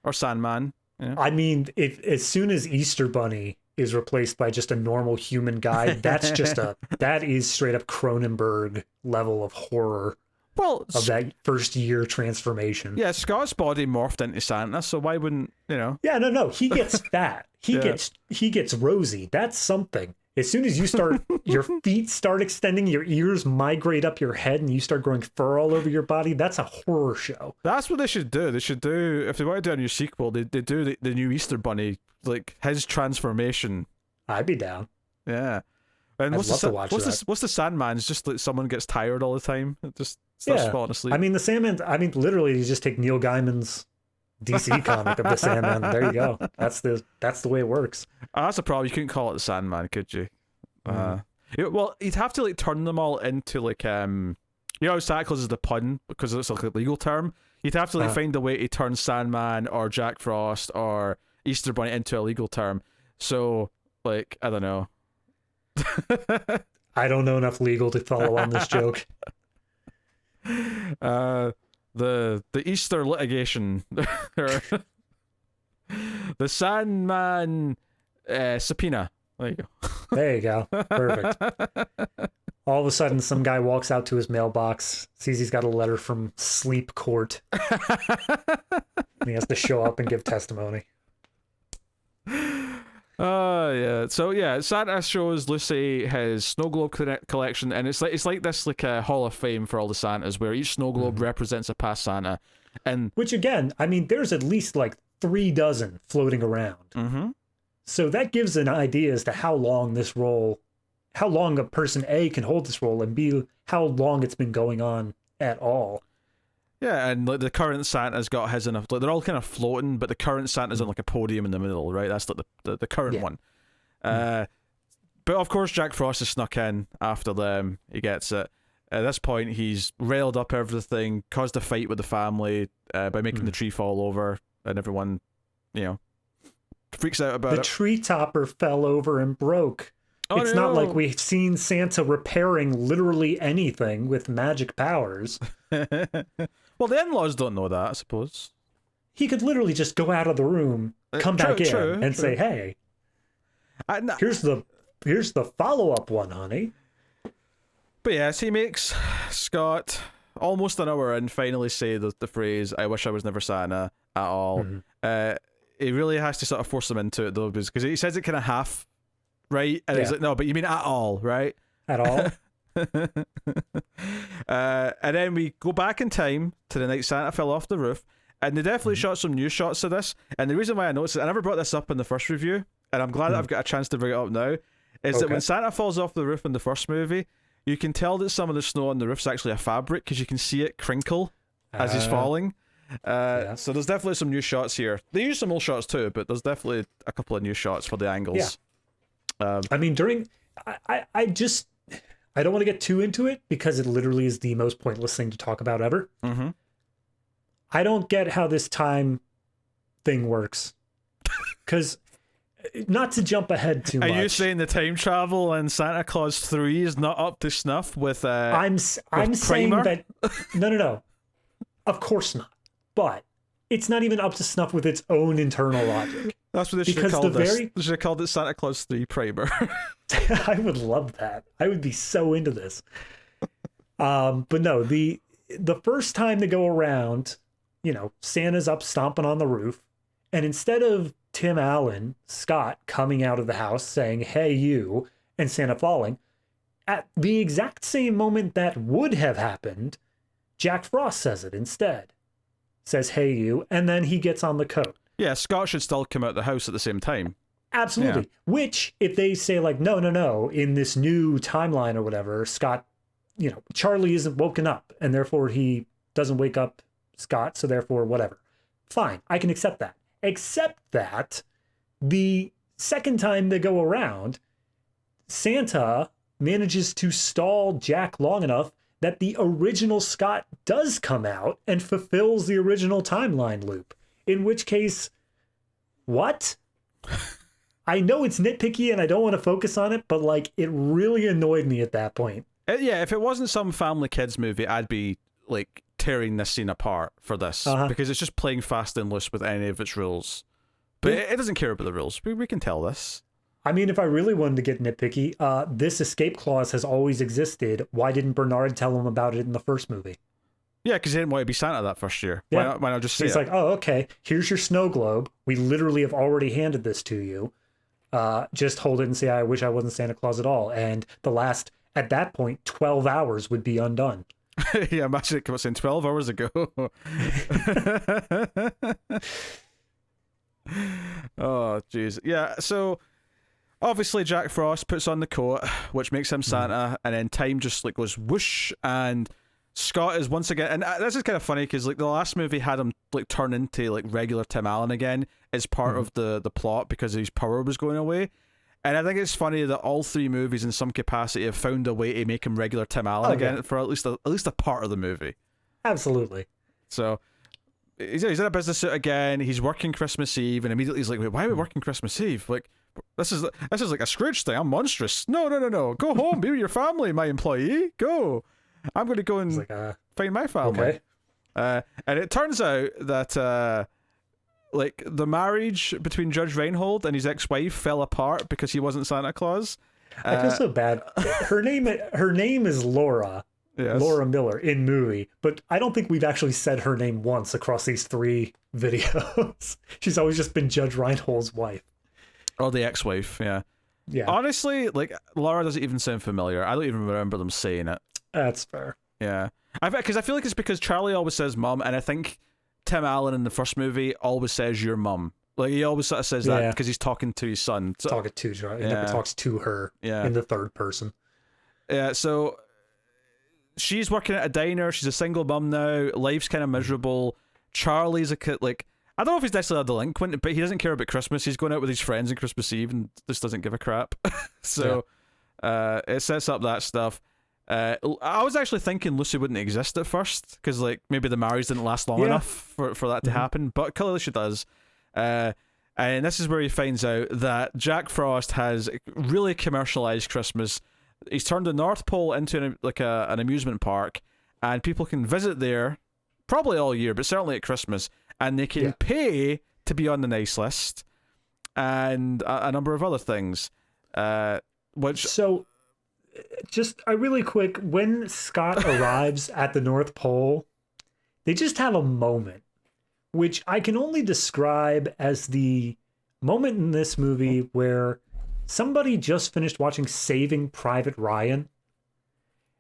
or Sandman. I mean, as soon as Easter Bunny is replaced by just a normal human guy, that is straight up Cronenberg level of horror. Well, of that first year transformation. Yeah, Scott's body morphed into Santa, so why wouldn't Yeah, no, he gets fat. He gets rosy. That's something. As soon as you start, your feet start extending, your ears migrate up your head, and you start growing fur all over your body, that's a horror show. That's what they should do. They should do, if they want to do a new sequel, they do the new Easter Bunny, like his transformation. I'd be down. Yeah. And what's the Sandman? It's just like someone gets tired all the time. It just starts falling asleep. I mean, the Sandman, literally, you just take Neil Gaiman's DC comic of the Sandman. There you go. That's the way it works. That's a problem. You couldn't call it the Sandman, could you? Well, you'd have to like turn them all into like how Santa Claus is the pun because it's like a legal term. You'd have to like find a way to turn Sandman or Jack Frost or Easter Bunny into a legal term. So like I don't know. I don't know enough legal to follow on this joke. The Easter litigation, the Sandman subpoena. There you go. There you go. Perfect. All of a sudden, some guy walks out to his mailbox, sees he's got a letter from Sleep Court, and he has to show up and give testimony. Yeah. So yeah, Santa shows Lucy his snow globe collection, and it's like this a hall of fame for all the Santas, where each snow globe represents a past Santa, and which again, there's at least like 36 floating around. Mm-hmm. So that gives an idea as to how long a person A can hold this role, and B, how long it's been going on at all. Yeah, and like the current Santa's got his in they're all kind of floating, but the current Santa's on like a podium in the middle, right? That's like the current one. But of course, Jack Frost has snuck in after them. He gets it. At this point, he's railed up everything, caused a fight with the family by making the tree fall over, and everyone, freaks out about it. The tree topper fell over and broke. Oh, it's not like we've seen Santa repairing literally anything with magic powers. Well, the in-laws don't know that, I suppose. He could literally just go out of the room, come back in, and say, "Hey, here's the follow-up one, honey." But yes, he makes Scott almost an hour in finally say the phrase, "I wish I was never Santa" at all. He really has to sort of force him into it though, because he says it kind of half right, and he's like, "No, but you mean at all, right?" At all. And then we go back in time to the night Santa fell off the roof, and they definitely shot some new shots of this. And the reason why I noticed it, I never brought this up in the first review, and I'm glad that I've got a chance to bring it up now, is that when Santa falls off the roof in the first movie, you can tell that some of the snow on the roof's actually a fabric, because you can see it crinkle as he's falling. So there's definitely some new shots here. They use some old shots too, but there's definitely a couple of new shots for the angles. I mean, I don't want to get too into it because it literally is the most pointless thing to talk about ever. I don't get how this time thing works. Because, not to jump ahead too much. Are you saying the time travel in Santa Claus 3 is not up to snuff with I'm saying that... No. Of course not. But it's not even up to snuff with its own internal logic. That's what they should have called this. They should have called it Santa Claus 3 Primer. I would love that. I would be so into this. But no, the first time they go around, Santa's up stomping on the roof, and instead of Tim Allen, Scott, coming out of the house saying, "Hey, you," and Santa falling, at the exact same moment that would have happened, Jack Frost says it instead. Says, "Hey, you," and then he gets on the coat. Yeah, Scott should still come out of the house at the same time. Absolutely. Yeah. Which, if they say like, no, in this new timeline or whatever, Scott, Charlie isn't woken up, and therefore he doesn't wake up Scott, so therefore whatever. Fine, I can accept that. Except that the second time they go around, Santa manages to stall Jack long enough that the original Scott does come out and fulfills the original timeline loop. In which case, what? I know it's nitpicky and I don't want to focus on it, but like it really annoyed me at that point. Yeah, if it wasn't some family kids movie, I'd be like tearing this scene apart for this because it's just playing fast and loose with any of its rules. But it doesn't care about the rules. We can tell this. I mean, if I really wanted to get nitpicky, this escape clause has always existed. Why didn't Bernard tell him about it in the first movie? Yeah, because he didn't want to be Santa that first year. Yeah. Why not just say He's like, "Oh, okay, here's your snow globe. We literally have already handed this to you. Just hold it and say, I wish I wasn't Santa Claus at all." And the last, at that point, 12 hours would be undone. Yeah, imagine it was in 12 hours ago. Oh, jeez. Yeah, so obviously Jack Frost puts on the coat, which makes him Santa, and then time just like goes whoosh, and Scott is once again, and this is kind of funny because like the last movie had him like turn into like regular Tim Allen again as part of the plot because his power was going away. And I think it's funny that all three movies in some capacity have found a way to make him regular Tim Allen again for at least a part of the movie. Absolutely. So he's in a business suit again. He's working Christmas Eve, and immediately he's like, "Wait, why are we working Christmas Eve? Like, this is like a Scrooge thing. I'm monstrous. No. Go home, be with your family, my employee. Go. I'm going to go and find my family." Okay. And it turns out that like the marriage between Judge Reinhold and his ex-wife fell apart because he wasn't Santa Claus. I feel so bad. Her name is Laura. Yes. Laura Miller in movie, but I don't think we've actually said her name once across these 3 videos. She's always just been Judge Reinhold's wife. Or the ex-wife, yeah. Yeah. Honestly, like Laura doesn't even sound familiar. I don't even remember them saying it. That's fair. Yeah. Because I feel like it's because Charlie always says mum, and I think Tim Allen in the first movie always says your mum. Like he always sort of says that because he's talking to his son. So, talking to her. He never talks to her in the third person. Yeah, so she's working at a diner. She's a single mum now. Life's kind of miserable. Charlie's a kid, like, I don't know if he's necessarily a delinquent, but he doesn't care about Christmas. He's going out with his friends on Christmas Eve and just doesn't give a crap. So it sets up that stuff. I was actually thinking Lucy wouldn't exist at first because like maybe the marriage didn't last long enough for that to happen, but clearly she does. And this is where he finds out that Jack Frost has really commercialized Christmas. He's turned the North Pole into an amusement park, and people can visit there probably all year, but certainly at Christmas, and they can pay to be on the nice list, and a number of other things. So, just a really quick, when Scott arrives at the North Pole, they just have a moment, which I can only describe as the moment in this movie where somebody just finished watching Saving Private Ryan,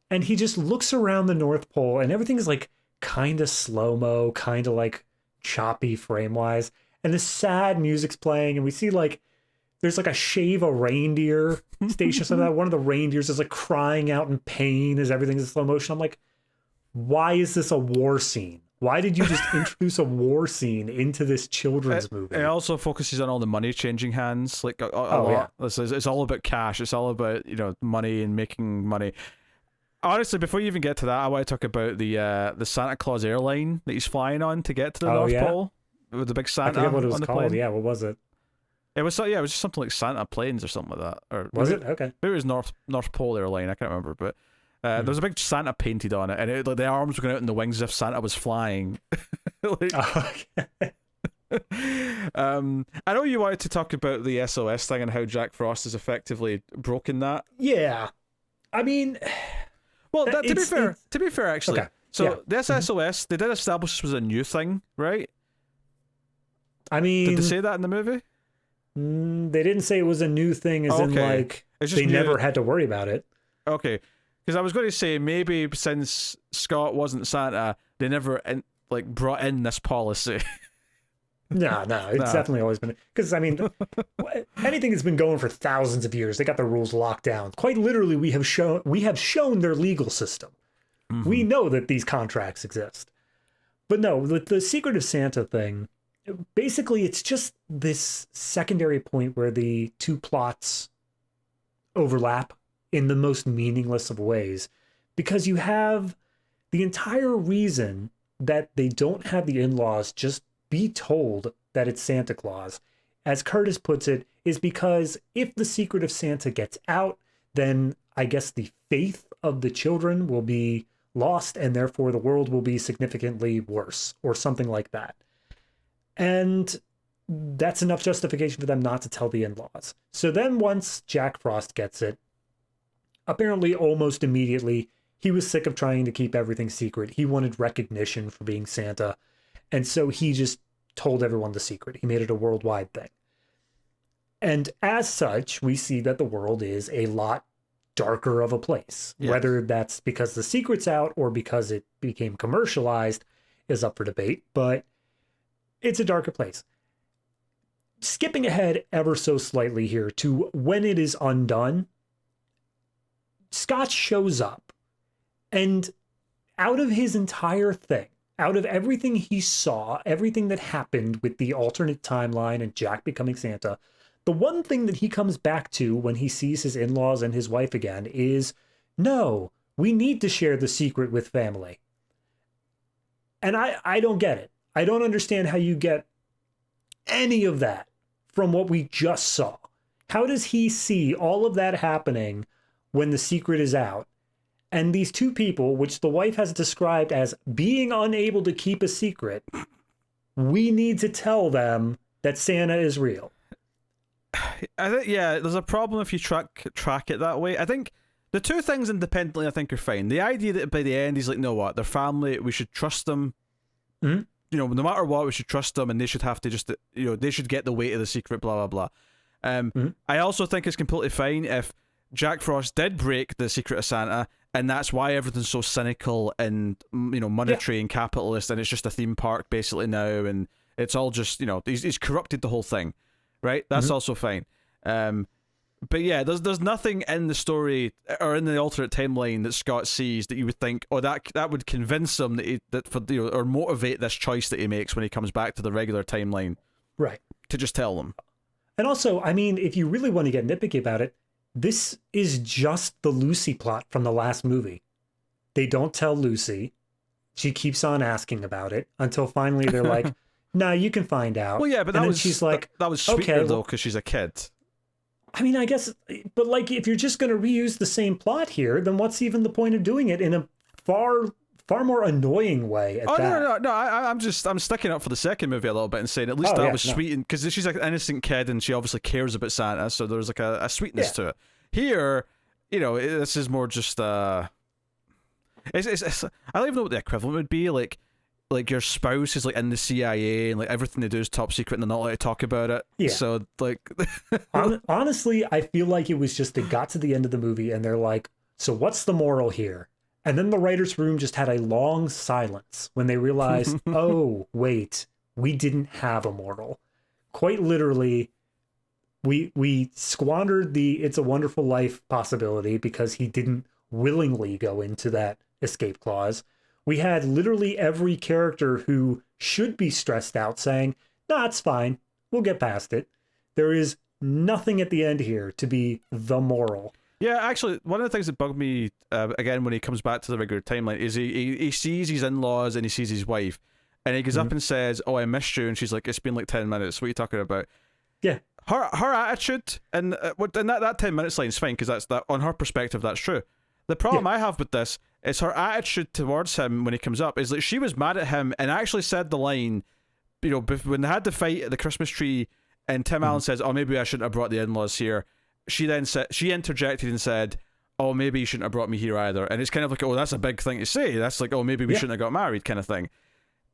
and he just looks around the North Pole, and everything is like kind of slow-mo, kind of like choppy frame-wise, and this sad music's playing, and we see like there's like a Shave a Reindeer station, something like that. One of the reindeers is like crying out in pain as everything's in slow motion. I'm like, why is this a war scene? Why did you just introduce a war scene into this children's movie? It also focuses on all the money changing hands, like a lot. Yeah. It's all about cash. It's all about money and making money. Honestly, before you even get to that, I want to talk about the Santa Claus airline that he's flying on to get to the North Pole with the big Santa. I forget what it was on the called. plane. Yeah, what was it? It was it was just something like Santa Planes or something like that. Or was it? Okay. Maybe it was North Pole airline. I can't remember, but. There was a big Santa painted on it, and the arms were going out in the wings as if Santa was flying. I know you wanted to talk about the SOS thing and how Jack Frost has effectively broken that. Yeah, I mean, well, to be fair, actually. Okay. So the SOS, they did establish this was a new thing, right? I mean, did they say that in the movie? They didn't say it was a new thing, as in like they never had to worry about it. Okay. Because I was going to say, maybe since Scott wasn't Santa, they never brought in this policy. No, it's definitely always been. Because I mean, anything that's been going for thousands of years, they got the rules locked down. Quite literally, we have shown their legal system. Mm-hmm. We know that these contracts exist. But no, with the Secret of Santa thing, basically, it's just this secondary point where the two plots overlap in the most meaningless of ways, because you have the entire reason that they don't have the in-laws just be told that it's Santa Claus, as Curtis puts it, is because if the Secret of Santa gets out, then I guess the faith of the children will be lost, and therefore the world will be significantly worse, or something like that. And that's enough justification for them not to tell the in-laws. So then once Jack Frost gets it, apparently almost immediately, he was sick of trying to keep everything secret. He wanted recognition for being Santa. And so he just told everyone the secret. He made it a worldwide thing. And as such, we see that the world is a lot darker of a place. Yes. Whether that's because the secret's out or because it became commercialized is up for debate. But it's a darker place. Skipping ahead ever so slightly here to when it is undone, Scott shows up, and out of his entire thing, out of everything he saw, everything that happened with the alternate timeline and Jack becoming Santa, the one thing that he comes back to when he sees his in-laws and his wife again is, no, we need to share the secret with family. And I don't get it. I don't understand how you get any of that from what we just saw. How does he see all of that happening when the secret is out, and these two people, which the wife has described as being unable to keep a secret, we need to tell them that Santa is real? I think, there's a problem if you track it that way. I think the two things independently, I think, are fine. The idea that by the end he's like, no, what, they're family, we should trust them. Mm-hmm. No matter what, we should trust them, and they should have to just, they should get the weight of the secret, blah, blah, blah. I also think it's completely fine if Jack Frost did break the secret of Santa, and that's why everything's so cynical and monetary and capitalist, and it's just a theme park basically now, and it's all just he's corrupted the whole thing, right? That's also fine. But yeah, there's nothing in the story or in the alternate timeline that Scott sees that you would think, that would convince him or motivate this choice that he makes when he comes back to the regular timeline, right? To just tell them. And also, I mean, if you really want to get nitpicky about it, this is just the Lucy plot from the last movie. They don't tell Lucy. She keeps on asking about it until finally they're like, nah, you can find out. Well, yeah, but she's like, that was sweeter okay, though, because she's a kid. I mean, I guess, but like, if you're just going to reuse the same plot here, then what's even the point of doing it in a far more annoying way at that? No, I'm sticking up for the second movie a little bit and saying at least that was sweet, because she's like an innocent kid and she obviously cares about Santa, so there's like a sweetness to it. Here, this is more just it's I don't even know what the equivalent would be, like your spouse is like in the CIA and like everything they do is top secret and they're not allowed to talk about it. Yeah. So like, honestly, I feel like it was just they got to the end of the movie and they're like, so what's the moral here? And then the writer's room just had a long silence when they realized, oh, wait, we didn't have a moral. Quite literally, we squandered the It's a Wonderful Life possibility because he didn't willingly go into that escape clause. We had literally every character who should be stressed out saying, nah, it's fine. We'll get past it. There is nothing at the end here to be the moral. Yeah, actually, one of the things that bugged me, again, when he comes back to the regular timeline, is he sees his in-laws and he sees his wife, and he goes up and says, oh, I missed you, and she's like, it's been like 10 minutes, what are you talking about? Yeah. Her attitude, and that 10 minutes line is fine, because that on her perspective, that's true. The problem I have with this is her attitude towards him when he comes up is like she was mad at him and actually said the line, when they had the fight at the Christmas tree and Tim Allen says, oh, maybe I shouldn't have brought the in-laws here. She then said, she interjected and said, oh, maybe you shouldn't have brought me here either. And it's kind of like, oh, that's a big thing to say. That's like, oh, maybe we shouldn't have got married kind of thing.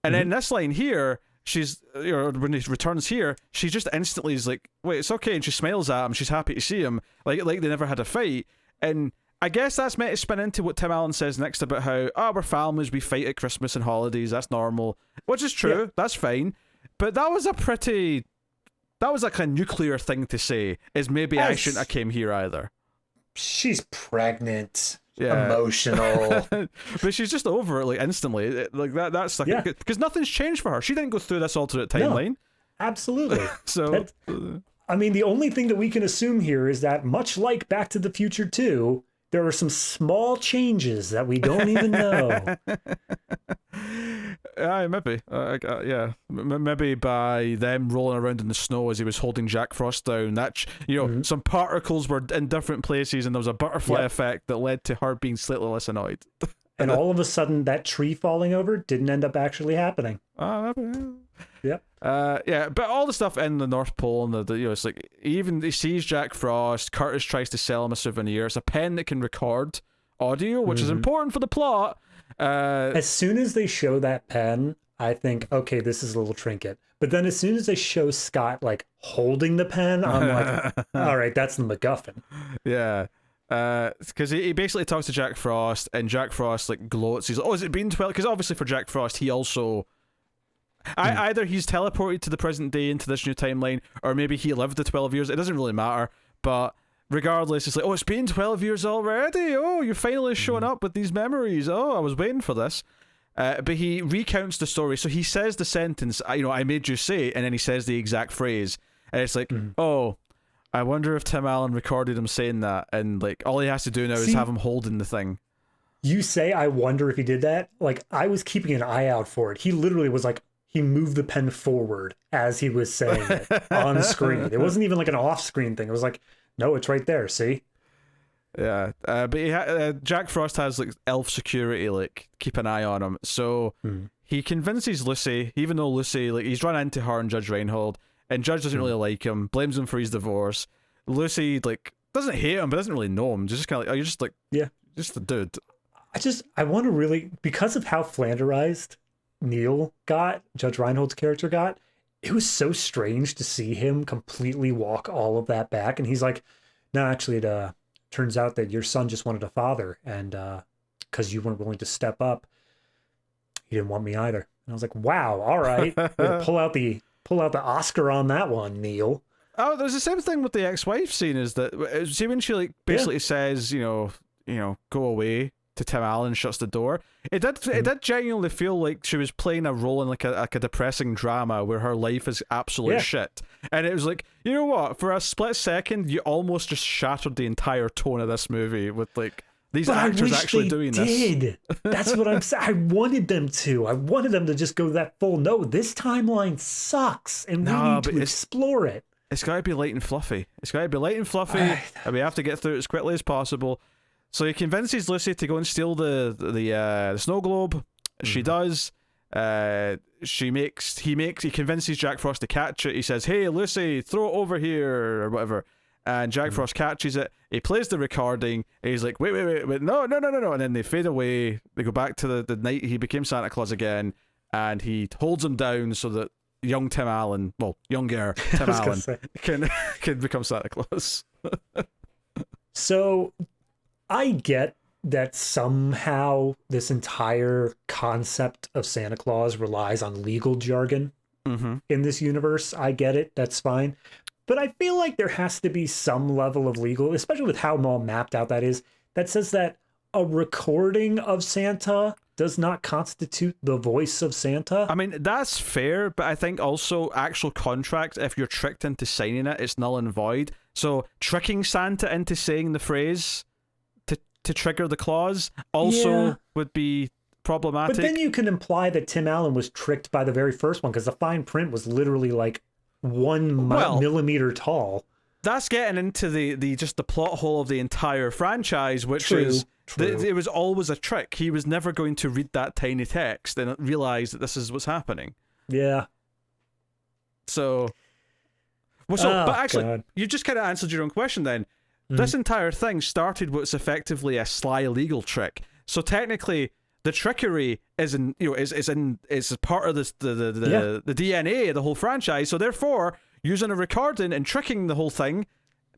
And then this line here, she's, when he returns here, she just instantly is like, wait, it's okay. And she smiles at him. She's happy to see him. Like they never had a fight. And I guess that's meant to spin into what Tim Allen says next about how, we're families, we fight at Christmas and holidays, that's normal. Which is true, that's fine. But that was like a nuclear thing to say, is maybe I shouldn't have came here either. She's pregnant, emotional. But she's just over it like instantly. Like that's like, because nothing's changed for her. She didn't go through this alternate timeline. No, absolutely. So I mean, the only thing that we can assume here is that, much like Back to the Future 2, there are some small changes that we don't even know. Maybe. Maybe by them rolling around in the snow as he was holding Jack Frost down, that some particles were in different places, and there was a butterfly effect that led to her being slightly less annoyed. And all of a sudden, that tree falling over didn't end up actually happening. Yep. But all the stuff in the North Pole and it's like, even he sees Jack Frost. Curtis tries to sell him a souvenir. It's a pen that can record audio, which is important for the plot. As soon as they show that pen, I think, okay, this is a little trinket. But then as soon as they show Scott like holding the pen, I'm like, all right, that's the MacGuffin. Yeah. Because he basically talks to Jack Frost, and Jack Frost like gloats. He's like, oh, has it been 12? Because obviously for Jack Frost, he also either he's teleported to the present day into this new timeline, or maybe he lived the 12 years. It doesn't really matter. But regardless, it's like, oh, it's been 12 years already. Oh, you're finally showing up with these memories. Oh, I was waiting for this. But he recounts the story. So he says the sentence, I made you say, and then he says the exact phrase. And it's like, oh, I wonder if Tim Allen recorded him saying that, and like all he has to do now is have him holding the thing. You say, I wonder if he did that? Like, I was keeping an eye out for it. He literally was like, he moved the pen forward as he was saying it on screen. It wasn't even like an off-screen thing. It was like, no, it's right there, see? Yeah, but Jack Frost has like elf security, like keep an eye on him. So he convinces Lucy, even though Lucy, like he's run into her and Judge Reinhold, and Judge doesn't really like him, blames him for his divorce. Lucy like doesn't hate him, but doesn't really know him. Just kind of like, oh, you're just like just a dude. I want to really, because of how flanderized Neil got, Judge Reinhold's character got, it was so strange to see him completely walk all of that back. And he's like, no, actually, it turns out that your son just wanted a father, and because you weren't willing to step up, he didn't want me either. And I was like, wow, all right. pull out the Oscar on that one, Neil. Oh, there's the same thing with the ex-wife scene, is that, see when she like basically says, go away, to Tim Allen, shuts the door. It did genuinely feel like she was playing a role in like a depressing drama where her life is absolute shit. And it was like, you know what? For a split second, you almost just shattered the entire tone of this movie with like These But actors actually doing this. That's what I'm saying. I wanted them to. I wanted them to just go that full. No, this timeline sucks, and we need to explore it. It's got to be light and fluffy. And we have to get through it as quickly as possible. So he convinces Lucy to go and steal the snow globe. She does. He convinces Jack Frost to catch it. He says, "Hey, Lucy, throw it over here," or whatever. And Jack Frost catches it. He plays the recording. And he's like, wait, no. And then they fade away. They go back to the night he became Santa Claus again. And he holds him down so that younger Tim Allen can become Santa Claus. So I get that somehow this entire concept of Santa Claus relies on legal jargon in this universe. I get it. That's fine. But I feel like there has to be some level of legal, especially with how well mapped out that is, that says that a recording of Santa does not constitute the voice of Santa. I mean, that's fair, but I think also actual contracts, if you're tricked into signing it, it's null and void. So tricking Santa into saying the phrase to trigger the clause also would be problematic. But then you can imply that Tim Allen was tricked by the very first one, because the fine print was literally like 1 millimeter tall. That's getting into the just the plot hole of the entire franchise, which is it was always a trick. He was never going to read that tiny text and realize that this is what's happening. Yeah. So, but actually, God. You just kind of answered your own question then. This entire thing started what's effectively a sly legal trick. So technically, the trickery is part of the DNA of the whole franchise. So therefore, using a recording and tricking the whole thing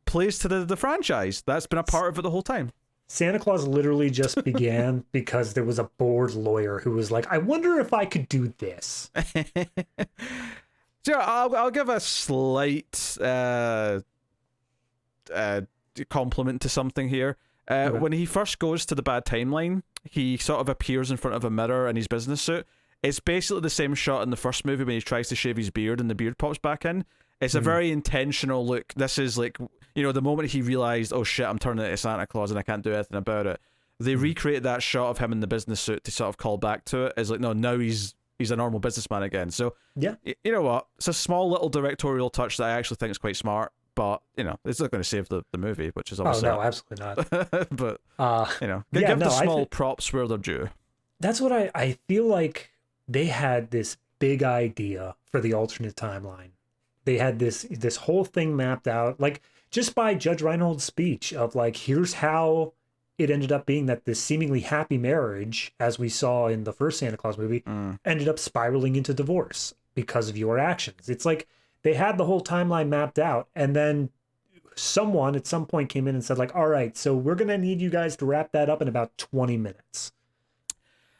plays to the franchise. That's been a part of it the whole time. Santa Claus literally just began because there was a bored lawyer who was like, I wonder if I could do this. So I'll give a slight compliment to something here. When he first goes to the bad timeline, he sort of appears in front of a mirror in his business suit. It's basically the same shot in the first movie when he tries to shave his beard and the beard pops back in. It's a very intentional look. This is like, the moment he realized, oh shit, I'm turning into Santa Claus and I can't do anything about it. They recreate that shot of him in the business suit to sort of call back to it. It's like, no, now he's a normal businessman again. So, yeah, you know what? It's a small little directorial touch that I actually think is quite smart. But, it's not going to save the movie, which is obviously... Oh, no, absolutely not. But, give the small props where they're due. That's what I feel like. They had this big idea for the alternate timeline. They had this whole thing mapped out, like, just by Judge Reinhold's speech of, like, here's how it ended up being that this seemingly happy marriage, as we saw in the first Santa Claus movie, ended up spiraling into divorce because of your actions. It's like... They had the whole timeline mapped out, and then someone at some point came in and said, like, all right, so we're going to need you guys to wrap that up in about 20 minutes.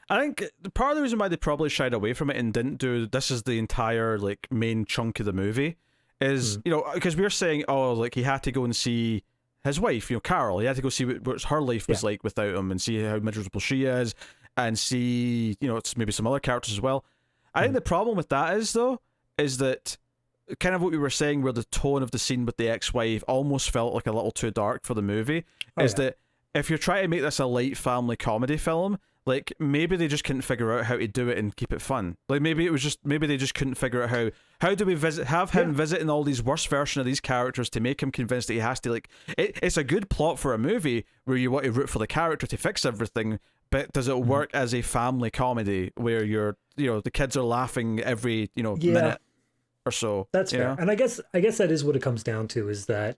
I think part of the reason why they probably shied away from it and didn't do this is the entire, like, main chunk of the movie is, because we were saying, oh, like, he had to go and see his wife, Carol. He had to go see what her life was like without him and see how miserable she is and see, it's maybe some other characters as well. I think the problem with that is that kind of what we were saying, where the tone of the scene with the ex-wife almost felt like a little too dark for the movie, that if you're trying to make this a light family comedy film, like, maybe they just couldn't figure out how to do it and keep it fun. Like, maybe they just couldn't figure out how do we have him visiting all these worst versions of these characters to make him convinced that he has to, like, it's a good plot for a movie where you want to root for the character to fix everything, but does it work as a family comedy where the kids are laughing every minute or so? That's fair. And I guess that is what it comes down to, is that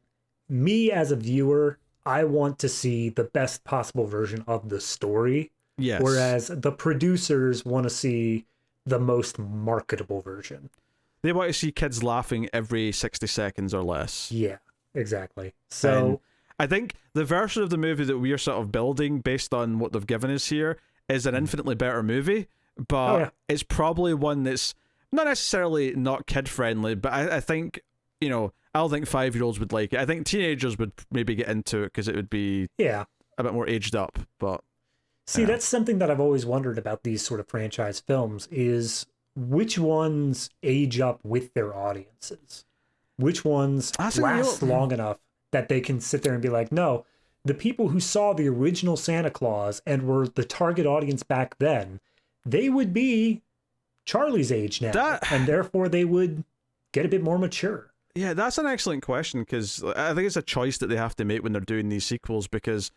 me as a viewer, I want to see the best possible version of the story. Yes. Whereas the producers want to see the most marketable version. They want to see kids laughing every 60 seconds or less. Yeah, exactly. So and I think the version of the movie that we are sort of building based on what they've given us here is an infinitely better movie, but it's probably one that's not necessarily not kid-friendly, but I think, I don't think 5-year-olds would like it. I think teenagers would maybe get into it because it would be a bit more aged up, but... See, that's something that I've always wondered about these sort of franchise films, is which ones age up with their audiences? Which ones last long enough that they can sit there and be like, no, the people who saw the original Santa Claus and were the target audience back then, they would be Charlie's age now, and therefore they would get a bit more mature. Yeah, that's an excellent question, because I think it's a choice that they have to make when they're doing these sequels, because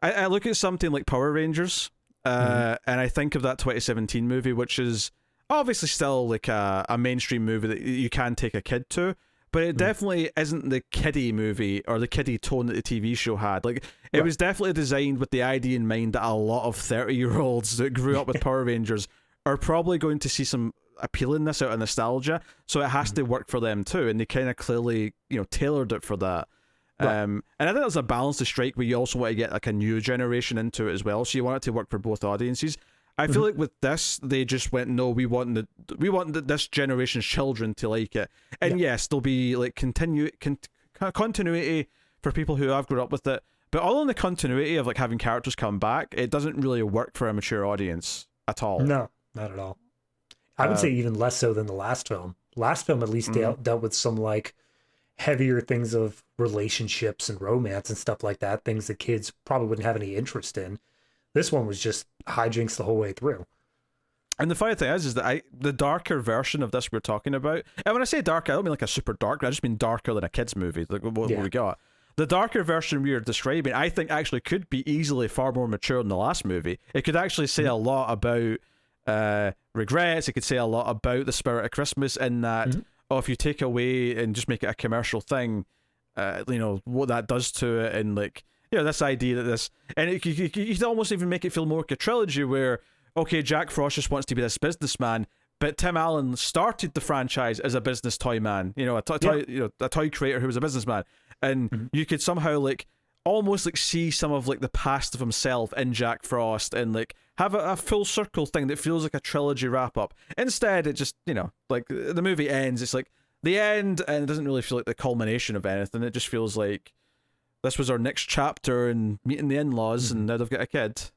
I look at something like Power Rangers, and I think of that 2017 movie, which is obviously still like a mainstream movie that you can take a kid to, but it definitely isn't the kiddie movie or the kiddie tone that the TV show had. Like, it was definitely designed with the idea in mind that a lot of 30-year-olds that grew up with Power Rangers are probably going to see some appealiness out of nostalgia, so it has to work for them too, and they kind of clearly, tailored it for that. And I think there's a balance to strike where you also want to get like a new generation into it as well, so you want it to work for both audiences. I feel like with this, they just went, no, we want this generation's children to like it, and yes, there'll be like continuity for people who have grown up with it, but all in the continuity of like having characters come back, it doesn't really work for a mature audience at all. No, not at all. I would say even less so than the last film. Last film at least dealt with some like heavier things of relationships and romance and stuff like that, things that kids probably wouldn't have any interest in. This one was just hijinks the whole way through. And the funny thing is that the darker version of this we're talking about, and when I say dark, I don't mean like a super dark, I just mean darker than a kid's movie, like what we got. The darker version we are describing, I think actually could be easily far more mature than the last movie. It could actually say a lot about regrets, it could say a lot about the spirit of Christmas, in that, if you take away and just make it a commercial thing, what that does to it, and like, this idea that this, and you could almost even make it feel more like a trilogy where, okay, Jack Frost just wants to be this businessman, but Tim Allen started the franchise as a business toy man, a toy creator who was a businessman, and you could somehow like almost like see some of like the past of himself in Jack Frost, and like have a full circle thing that feels like a trilogy wrap up. Instead, it just, like the movie ends, it's like the end, and it doesn't really feel like the culmination of anything. It just feels like this was our next chapter and meeting the in-laws, and now they've got a kid.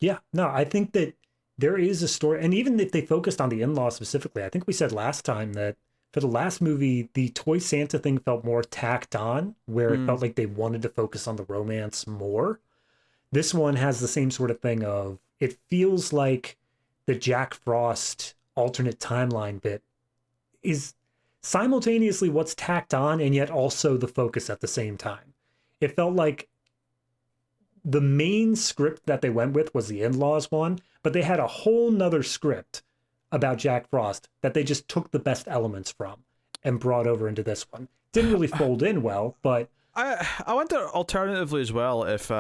Yeah, no, I think that there is a story, and even if they focused on the in-laws specifically, I think we said last time that for the last movie, the Toy Santa thing felt more tacked on, where it felt like they wanted to focus on the romance more. This one has the same sort of thing of, it feels like the Jack Frost alternate timeline bit is simultaneously what's tacked on and yet also the focus at the same time. It felt like the main script that they went with was the in-laws one, but they had a whole nother script about Jack Frost that they just took the best elements from and brought over into this one. Didn't really fold in well, but I wonder alternatively as well if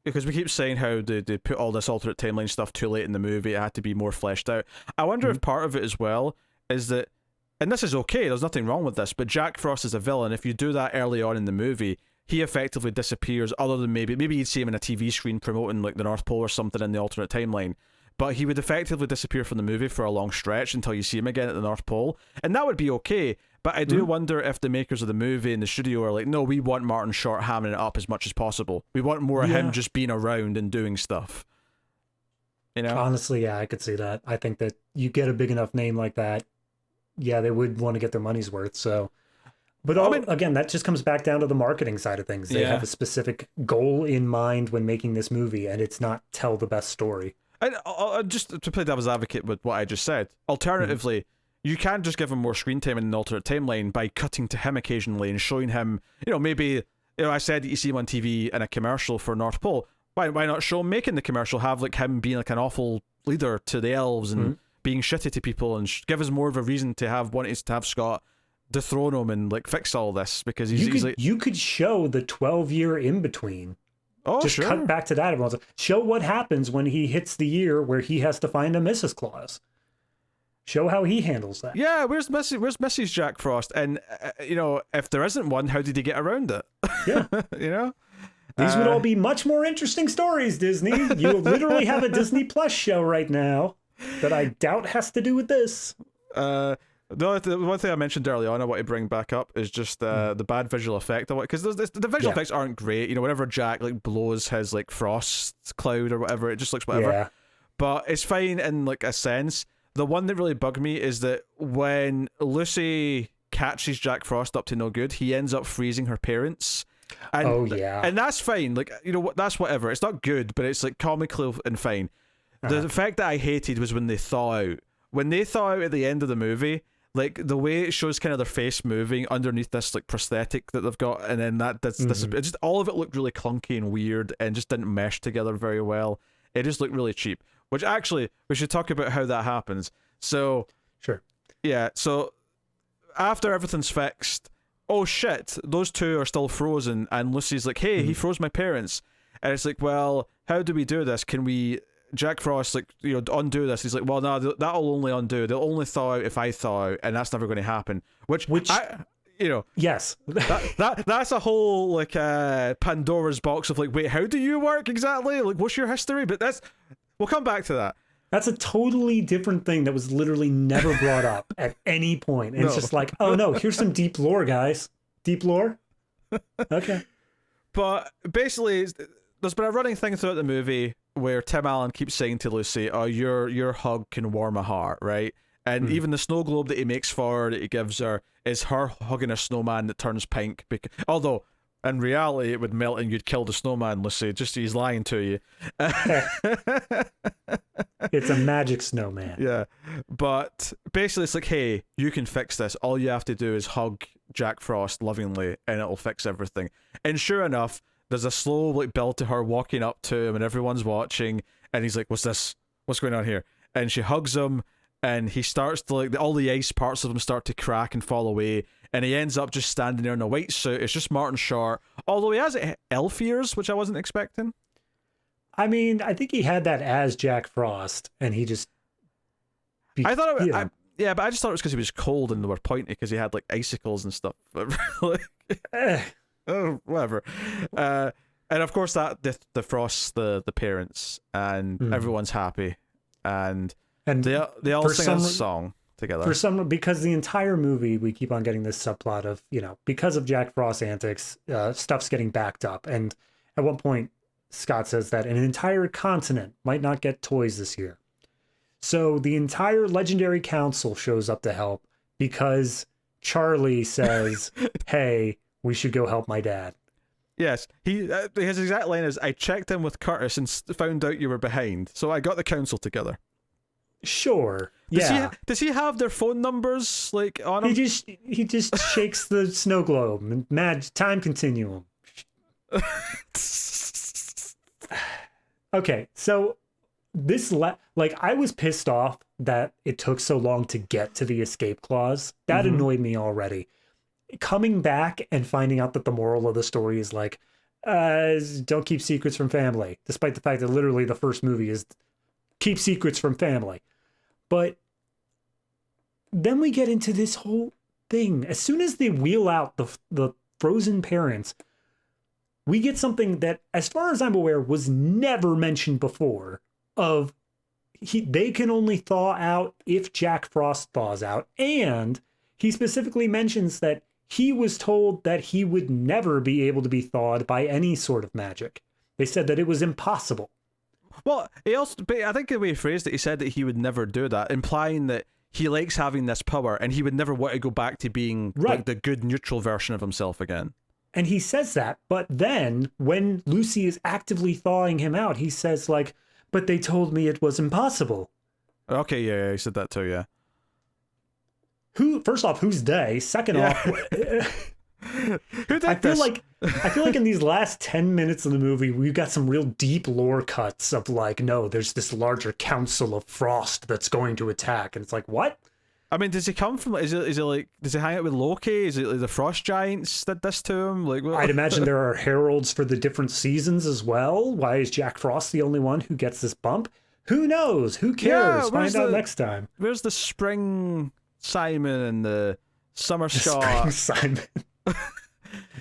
because we keep saying how they put all this alternate timeline stuff too late in the movie, it had to be more fleshed out. I wonder if part of it as well is that, and this is okay, there's nothing wrong with this, but Jack Frost is a villain. If you do that early on in the movie, he effectively disappears, other than maybe you'd see him in a TV screen promoting like the North Pole or something in the alternate timeline. But he would effectively disappear from the movie for a long stretch until you see him again at the North Pole. And that would be okay. But I do wonder if the makers of the movie and the studio are like, no, we want Martin Short hamming it up as much as possible. We want more of him just being around and doing stuff. Honestly, yeah, I could see that. I think that you get a big enough name like that, yeah, they would want to get their money's worth. So, but again, that just comes back down to the marketing side of things. They have a specific goal in mind when making this movie, and it's not tell the best story. And just to play devil's advocate with what I just said, alternatively, you can just give him more screen time in an alternate timeline by cutting to him occasionally and showing him, maybe, I said that you see him on TV in a commercial for North Pole. Why not show him making the commercial, have like him being like an awful leader to the elves and being shitty to people, and give us more of a reason to have Scott dethrone him and like fix all this, because you could show the 12-year in between. Oh, just sure. Cut back to that. Everyone's like, show what happens when he hits the year where he has to find a Mrs. Claus. Show how he handles that. Yeah, where's Mrs. Jack Frost? And if there isn't one, how did he get around it? Yeah, these would all be much more interesting stories, Disney. You literally have a Disney Plus show right now that I doubt has to do with this. The one thing I mentioned early on I want to bring back up is just the bad visual effect of it, because the visual effects aren't great. Whenever Jack like blows his like frost cloud or whatever, it just looks whatever. Yeah. But it's fine in like a sense. The one that really bugged me is that when Lucy catches Jack Frost up to no good, he ends up freezing her parents. And, oh yeah, and that's fine. Like, you know what? That's whatever. It's not good, but it's like comically and fine. The fact that I hated was when they thaw out. When they thaw out at the end of the movie, like the way it shows kind of their face moving underneath this like prosthetic that they've got, and then this it just all of it looked really clunky and weird and just didn't mesh together very well. It just looked really cheap. Which actually we should talk about how that happens. So sure. Yeah, so after everything's fixed, oh shit, those two are still frozen, and Lucy's like, hey, he froze my parents. And it's like, well, how do we do this? Can we, Jack Frost, like, you know, undo this? He's like, well, no, that'll only undo. They'll only thaw out if I thaw out, and that's never going to happen. Which you know, yes, that's a whole like Pandora's box of like, wait, how do you work exactly? Like, what's your history? But we'll come back to that. That's a totally different thing that was literally never brought up at any point. And it's just like, oh no, here's some deep lore, guys. Deep lore? Okay. But basically, there's been a running thing throughout the movie where Tim Allen keeps saying to Lucy, oh, your hug can warm a heart, right? And even the snow globe that he makes for her, that he gives her, is her hugging a snowman that turns pink. Although, in reality, it would melt and you'd kill the snowman, Lucy. Just he's lying to you. It's a magic snowman. Yeah. But basically, it's like, hey, you can fix this. All you have to do is hug Jack Frost lovingly, and it'll fix everything. And sure enough, there's a slow like build to her walking up to him, and everyone's watching, and he's like, what's this? What's going on here? And she hugs him, and he starts to like, all the ice parts of him start to crack and fall away, and he ends up just standing there in a white suit. It's just Martin Short, although he has elf ears, which I wasn't expecting. I mean, I think he had that as Jack Frost, and he just... I thought yeah, but I just thought it was because he was cold and they were pointy because he had like icicles and stuff. But oh, whatever. And of course that defrosts the parents, and everyone's happy, and they all sing a song together. Because the entire movie we keep on getting this subplot of, you know, because of Jack Frost's antics, stuff's getting backed up, and at one point Scott says that an entire continent might not get toys this year. So the entire Legendary Council shows up to help because Charlie says, hey, we should go help my dad. Yes, his exact line is, I checked in with Curtis and found out you were behind, so I got the council together. Sure. Does he have their phone numbers like on him? He just shakes the snow globe and mad time continuum. Okay, so this I was pissed off that it took so long to get to the escape clause. That annoyed me already. Coming back and finding out that the moral of the story is like, don't keep secrets from family, despite the fact that literally the first movie is keep secrets from family. But then we get into this whole thing. As soon as they wheel out the frozen parents, we get something that, as far as I'm aware, was never mentioned before. They can only thaw out if Jack Frost thaws out. And he specifically mentions that he was told that he would never be able to be thawed by any sort of magic. They said that it was impossible. Well, I think the way he phrased it, he said that he would never do that, implying that he likes having this power and he would never want to go back to being like the good neutral version of himself again. And he says that, but then when Lucy is actively thawing him out, he says like, but they told me it was impossible. Okay, yeah, he said that too, yeah. First off, who's they? Second off, who did I feel this? like in these last 10 minutes of the movie, we've got some real deep lore cuts of like, no, there's this larger council of Frost that's going to attack. And it's like, what? I mean, does he come from, is it like, does he hang out with Loki? Is it like the Frost Giants did this to him? Like, what? I'd imagine there are heralds for the different seasons as well. Why is Jack Frost the only one who gets this bump? Who knows? Who cares? Find out next time. Where's the Spring Simon and the Summer Scott? Spring Simon.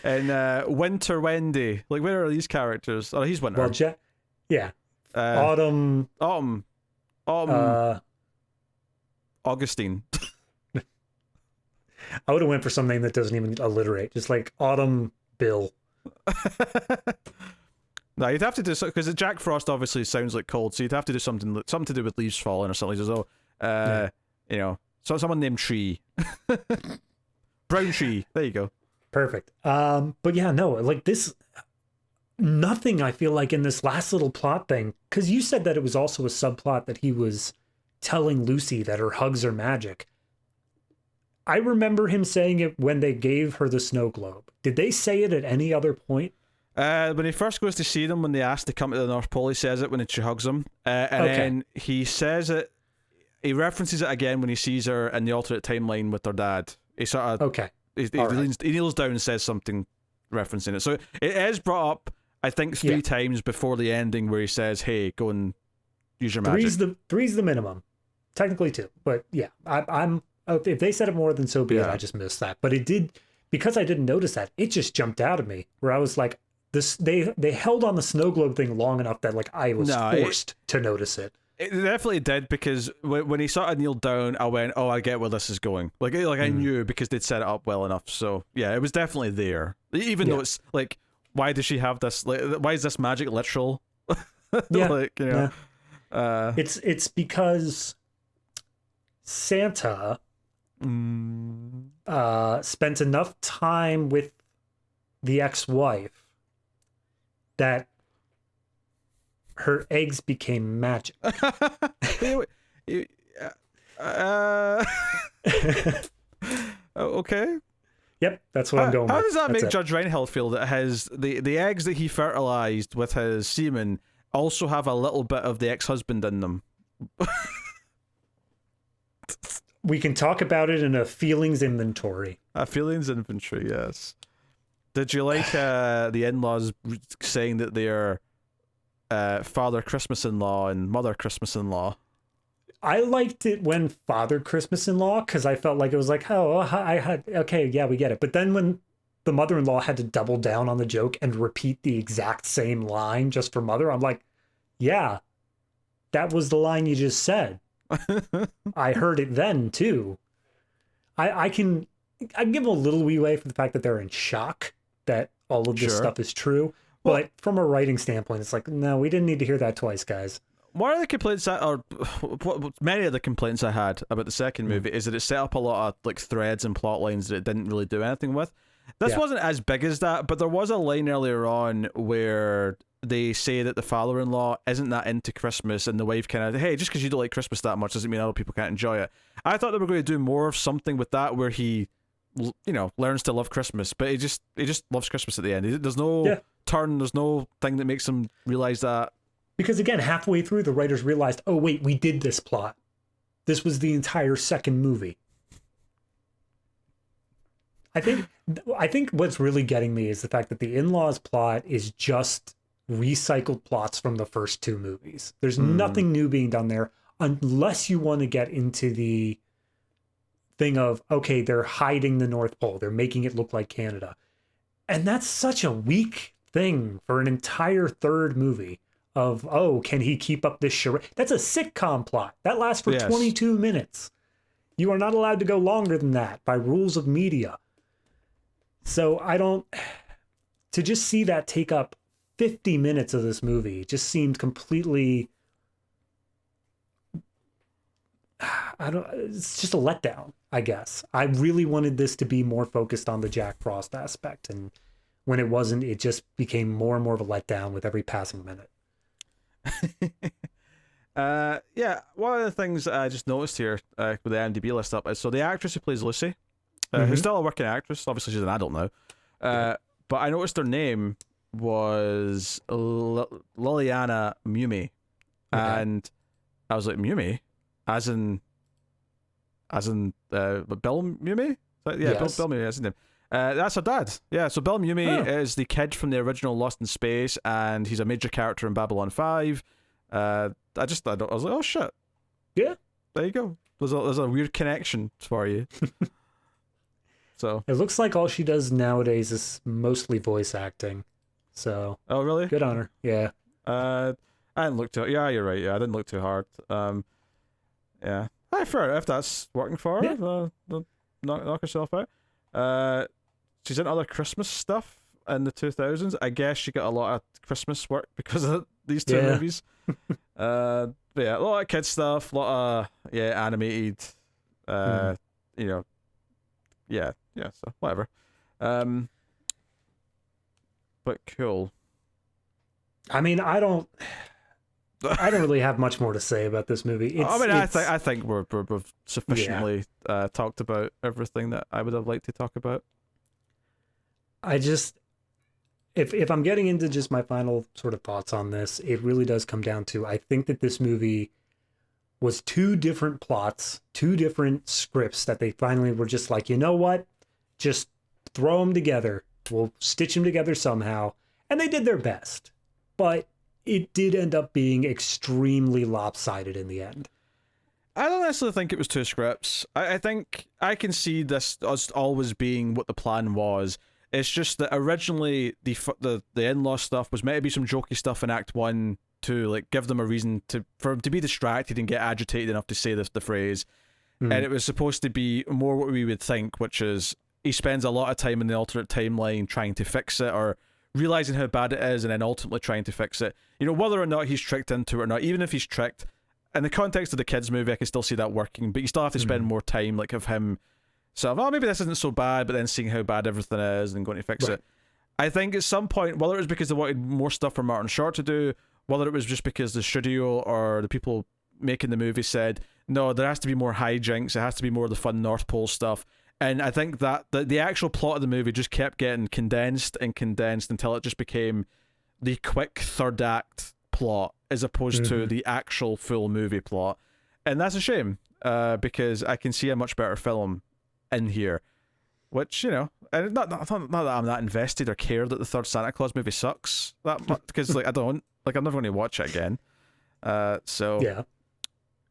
And Winter Wendy. Like, where are these characters? Oh, he's Winter. Well, yeah. Autumn. Augustine. I would have went for something that doesn't even alliterate, just like Autumn Bill. No, you'd have to do something because Jack Frost obviously sounds like cold, so you'd have to do something to do with leaves falling or something. So, you know, someone named Tree, Brown Tree. There you go. Perfect. But yeah, no, like this, nothing I feel like in this last little plot thing, because you said that it was also a subplot that he was telling Lucy that her hugs are magic. I remember him saying it when they gave her the snow globe. Did they say it at any other point? When he first goes to see them, when they ask to come to the North Pole, he says it when she hugs him. And then he says it, he references it again when he sees her in the alternate timeline with her dad. He sort of, he kneels down and says something referencing it. So it is brought up, I think, 3 times before the ending where he says, hey, go and use your magic. Three's the minimum. Technically 2. But yeah, I'm if they said it more, then so be it. I just missed that. But it did, because I didn't notice that, it just jumped out at me where I was like, this they held on the snow globe thing long enough that like I was forced to notice it. It definitely did, because when he sort of kneeled down, I went, oh, I get where this is going. Like I knew, because they'd set it up well enough. So yeah, it was definitely there. Even though it's like, why does she have this? Like, why is this magic literal? Like, you know, it's because Santa spent enough time with the ex-wife that her eggs became magic. Okay. Yep, that's what I'm going with. How does that make Judge Reinhold feel that the eggs that he fertilized with his semen also have a little bit of the ex-husband in them? We can talk about it in a feelings inventory. A feelings inventory, yes. Did you like the in-laws saying that they're Father Christmas-in-law and Mother Christmas-in-law? I liked it when Father Christmas-in-law, because I felt like it was like, okay, yeah, we get it. But then when the mother-in-law had to double down on the joke and repeat the exact same line just for Mother, I'm like, yeah, that was the line you just said. I heard it then too. I give them a little leeway for the fact that they're in shock that all of this stuff is true. But from a writing standpoint, it's like, no, we didn't need to hear that twice, guys. One of the complaints many of the complaints I had about the second movie is that it set up a lot of like threads and plot lines that it didn't really do anything with. This wasn't as big as that, but there was a line earlier on where they say that the father-in-law isn't that into Christmas, and the wife kind of, hey, just because you don't like Christmas that much doesn't mean other people can't enjoy it. I thought they were going to do more of something with that where he, you know, learns to love Christmas, but he just loves Christmas at the end. There's no turn, there's no thing that makes him realize that. Because again, halfway through, the writers realized, oh wait, we did this plot. This was the entire second movie. I think what's really getting me is the fact that the in-laws plot is just recycled plots from the first 2 movies. There's nothing new being done there, unless you want to get into the thing of, okay, they're hiding the North Pole. They're making it look like Canada. And that's such a weak thing for an entire third movie of, oh, can he keep up this charade? That's a sitcom plot. That lasts for 22 minutes. You are not allowed to go longer than that by rules of media. So to just see that take up 50 minutes of this movie just seemed completely, it's just a letdown, I guess. I really wanted this to be more focused on the Jack Frost aspect, and when it wasn't, it just became more and more of a letdown with every passing minute. One of the things I just noticed here with the IMDb list up is, so the actress who plays Lucy, who's still a working actress, obviously she's an adult now, but I noticed her name was Liliana Mumy, and I was like, Mumy, as in Bill Mumy? Bill Mumy, that's his name. That's her dad. Yeah, so Bill Mumy is the kid from the original Lost in Space, and he's a major character in Babylon 5. I was like, oh shit. Yeah. There you go. There's a weird connection for you. So it looks like all she does nowadays is mostly voice acting. So oh really? Good on her. Yeah. I didn't look too. Yeah, you're right. Yeah, I didn't look too hard. Yeah. Hey, fair. If that's working for her, knock herself out. She's in other Christmas stuff in the 2000s. I guess she got a lot of Christmas work because of these 2 movies. But yeah, a lot of kids stuff, a lot of animated. You know, so whatever. But cool. I mean, I don't really have much more to say about this movie. I think we've sufficiently talked about everything that I would have liked to talk about. I just, if I'm getting into just my final sort of thoughts on this, it really does come down to, I think that this movie was two different plots, two different scripts that they finally were just like, you know what? Just throw them together. We'll stitch them together somehow. And they did their best. But it did end up being extremely lopsided in the end. I don't necessarily think it was two scripts. I think I can see this as always being what the plan was. It's just that originally the in-law stuff was meant to be some jokey stuff in Act 1 to like give them a reason for him to be distracted and get agitated enough to say the phrase. And it was supposed to be more what we would think, which is he spends a lot of time in the alternate timeline trying to fix it or realizing how bad it is and then ultimately trying to fix it. You know, whether or not he's tricked into it or not, even if he's tricked, in the context of the kids movie, I can still see that working, but you still have to spend more time like of him sort of, oh, maybe this isn't so bad, but then seeing how bad everything is and going to fix it. I think at some point, whether it was because they wanted more stuff for Martin Short to do, whether it was just because the studio or the people making the movie said, no, there has to be more hijinks, it has to be more of the fun North Pole stuff. And I think that the actual plot of the movie just kept getting condensed until it just became the quick third act plot as opposed to the actual full movie plot. And that's a shame, because I can see a much better film in here. Which, you know, and not that I'm that invested or care that the third Santa Claus movie sucks that much, because like I'm never going to watch it again. So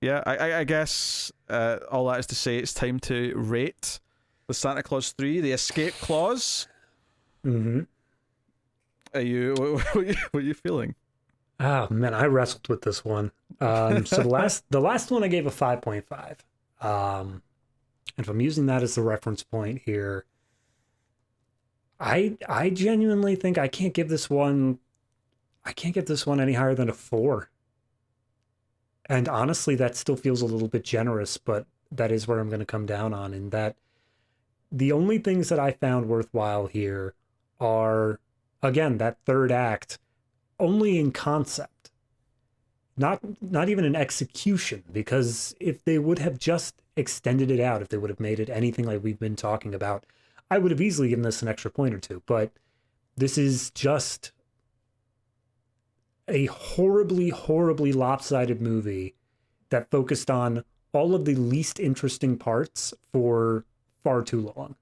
yeah, I guess all that is to say, it's time to rate the Santa Claus 3, the escape clause. Are you what are you feeling? Oh man, I wrestled with this one. So the last one I gave a 5.5. And if I'm using that as the reference point here, I genuinely think I can't give this one any higher than a 4. And honestly, that still feels a little bit generous, but that is where I'm going to come down on, in that the only things that I found worthwhile here are, again, that third act, only in concept, not even in execution, because if they would have just extended it out, if they would have made it anything like we've been talking about, I would have easily given this an extra point or two. But this is just a horribly, horribly lopsided movie that focused on all of the least interesting parts for far too long.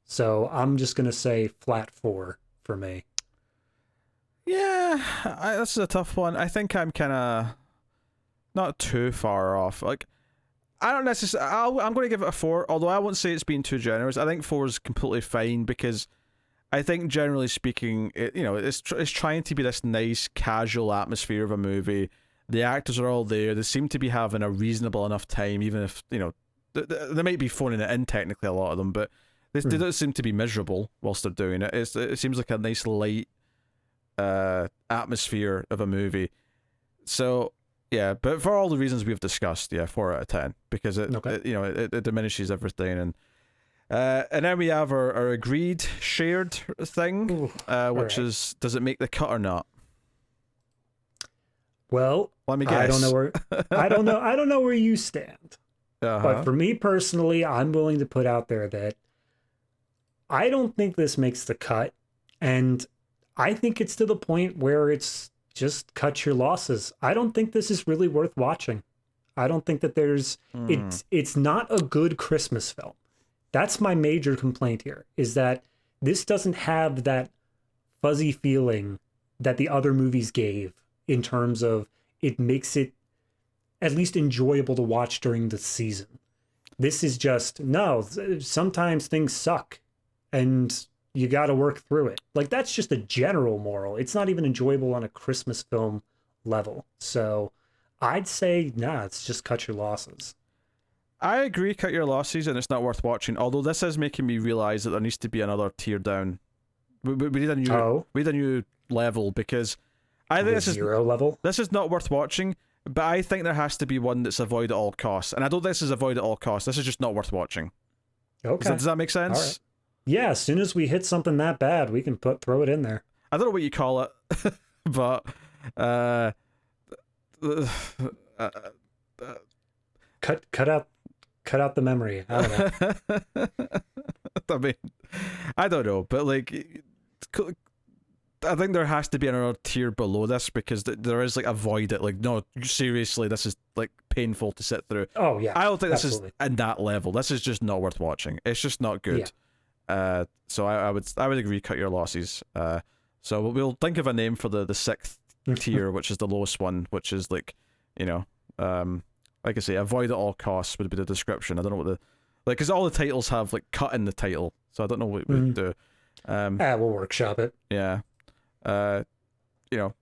So I'm just going to say flat 4 for me. Yeah, this is a tough one. I think I'm kind of not too far off. Like, I don't necessarily. I'm going to give it a 4, although I won't say it's being too generous. I think 4 is completely fine, because I think generally speaking, it's trying to be this nice, casual atmosphere of a movie. The actors are all there. They seem to be having a reasonable enough time, even if, they might be phoning it in technically, a lot of them, but they don't seem to be miserable whilst they're doing it. It seems like a nice, light atmosphere of a movie. So, yeah, but for all the reasons we've discussed, 4 out of 10, because it diminishes everything. And then we have our agreed shared thing, which is, does it make the cut or not? Well, let me guess. I don't know where you stand. But for me personally, I'm willing to put out there that I don't think this makes the cut, and I think it's to the point where it's just cut your losses. I don't think this is really worth watching. I don't think that it's not a good Christmas film. That's my major complaint here, is that this doesn't have that fuzzy feeling that the other movies gave, in terms of it makes it at least enjoyable to watch during the season. This is just, no, sometimes things suck and you got to work through it. Like, that's just a general moral. It's not even enjoyable on a Christmas film level. So I'd say, it's just cut your losses. I agree, cut your losses, and it's not worth watching. Although this is making me realize that there needs to be another tier down. We need a new level, because I think this is zero level. This is not worth watching, but I think there has to be one that's avoid at all costs. And I don't think this is avoid at all costs. This is just not worth watching. Okay. Does that make sense? All right. yeah, as soon as we hit something that bad, we can throw it in there. I don't know what you call it, but cut out the memory. I don't know. I mean, I don't know, but like, I think there has to be another tier below this, because there is like a void that, like, no, seriously, this is like painful to sit through. Oh yeah, I don't think absolutely. This is in that level. This is just not worth watching. It's just not good. Yeah. So I would agree, cut your losses. So we'll think of a name for the sixth tier, which is the lowest one, which is like, you know, like I say, avoid at all costs would be the description. I don't know what because all the titles have like cut in the title, so I don't know what we would do. We'll workshop it. Yeah. You know,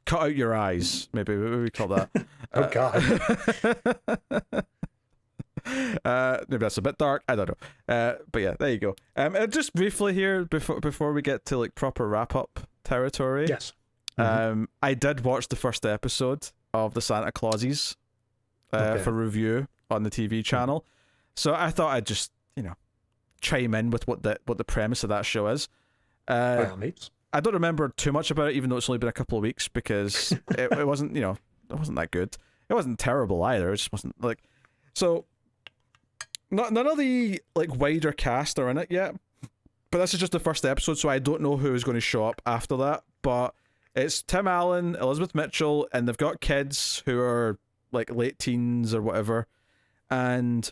cut out your eyes. Maybe we call that. Oh God. Maybe that's a bit dark. I don't know. But yeah, there you go. Just briefly here before we get to like proper wrap up territory. Yes. I did watch the first episode of the Santa Clauses for review on the TV channel, so I thought I'd just, you know, chime in with what the premise of that show is. By all means. I don't remember too much about it, even though it's only been a couple of weeks, because it wasn't, you know, it wasn't that good. It wasn't terrible either. It just wasn't like so. None of the like wider cast are in it yet, but this is just the first episode, so I don't know who is going to show up after that. But it's Tim Allen, Elizabeth Mitchell, and they've got kids who are like late teens or whatever, or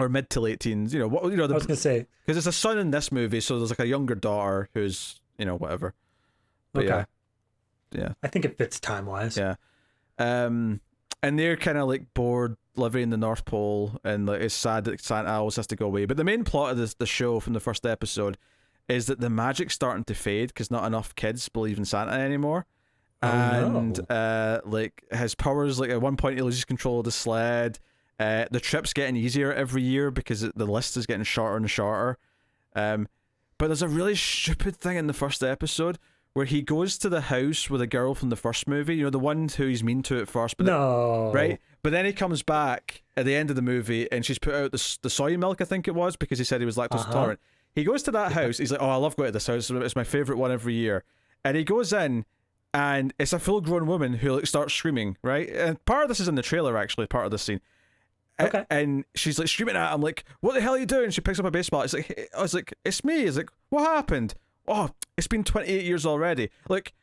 mid to late teens. You know what? You know, I was gonna say, because it's a son in this movie, so there's like a younger daughter who's, you know, whatever. But yeah. I think it fits time wise. Yeah. And they're kind of like bored living in the North Pole, and like it's sad that Santa always has to go away. But the main plot of the show from the first episode is that the magic's starting to fade because not enough kids believe in Santa anymore. Like his powers, like at one point he loses control of the sled. The trip's getting easier every year because the list is getting shorter and shorter. But there's a really stupid thing in the first episode where he goes to the house with a girl from the first movie, you know, the one who he's mean to at first. But right? But then he comes back at the end of the movie and she's put out the soy milk, I think it was, because he said he was lactose intolerant. He goes to that house. He's like, oh, I love going to this house. It's my favourite one every year. And he goes in and it's a full-grown woman who like starts screaming, right? And part of this is in the trailer, actually, part of this scene. Okay. And she's like screaming at him, like, what the hell are you doing? She picks up a baseball. I was like, it's me. It's like, what happened? Oh, it's been 28 years already. Like,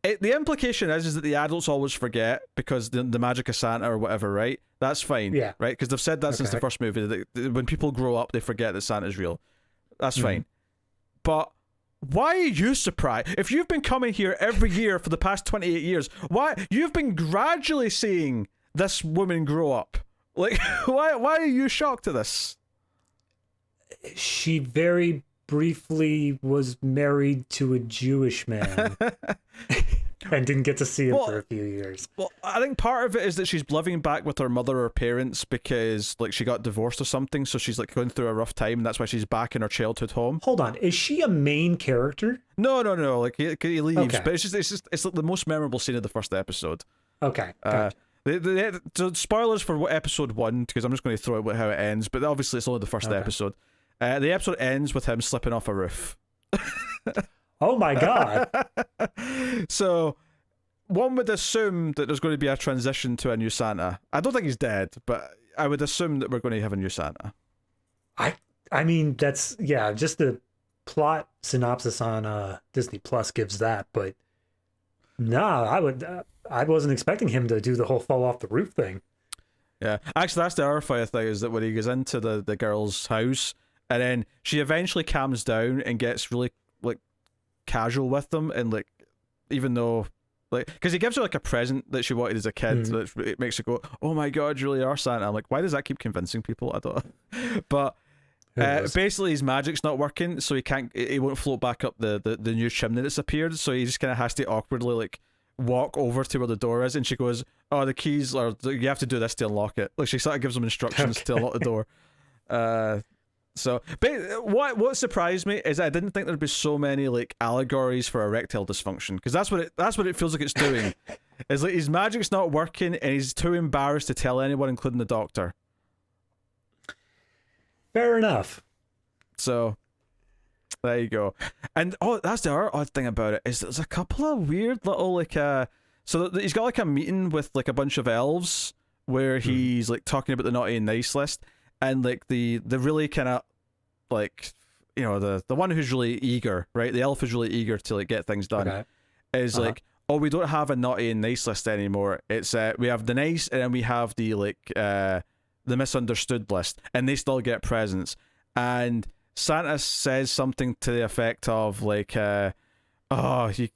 the implication is that the adults always forget because the magic of Santa or whatever, right? That's fine, right? Because they've said that since the first movie, that when people grow up, they forget that Santa's real. That's fine. But why are you surprised? If you've been coming here every year for the past 28 years, why you've been gradually seeing this woman grow up? Like, why are you shocked at this? She very briefly was married to a Jewish man and didn't get to see him for a few years. Well, I think part of it is that she's living back with her mother or parents because like she got divorced or something, so she's like going through a rough time, and that's why she's back in her childhood home. Hold on, is she a main character? No. Like he leaves, but it's like the most memorable scene of the first episode. Okay. Gotcha. So spoilers for episode 1, because I'm just going to throw out how it ends, but obviously it's only the first episode. The episode ends with him slipping off a roof. Oh my god. So one would assume that there's going to be a transition to a new Santa. I don't think he's dead, but I would assume that we're going to have a new Santa. I mean, that's, just the plot synopsis on Disney Plus gives that, but I wasn't expecting him to do the whole fall off the roof thing. Yeah, actually, that's the other funny thing, is that when he goes into the girl's house, and then she eventually calms down and gets really like casual with them, and like, even though like, because he gives her like a present that she wanted as a kid, that it makes her go, "Oh my god, you really are Santa." I'm like, why does that keep convincing people? I don't. But basically, his magic's not working, so he won't float back up the new chimney that's appeared. So he just kind of has to awkwardly like walk over to where the door is, and she goes, "Oh, the keys are, you have to do this to unlock it." Like, she sort of gives him instructions to unlock the door. So, but what surprised me is I didn't think there'd be so many like allegories for erectile dysfunction, because that's what it feels like it's doing. It's like his magic's not working, and he's too embarrassed to tell anyone, including the doctor. Fair enough. So there you go. And that's the other odd thing about it, is there's a couple of weird little like so he's got like a meeting with like a bunch of elves where he's like talking about the naughty and nice list, and like the really kind of like, you know, the one who's really eager, right? The elf who's really eager to like get things done, is like, oh, we don't have a naughty and nice list anymore. It's we have the nice, and then we have the like the misunderstood list, and they still get presents. And Santa says something to the effect of like, oh, you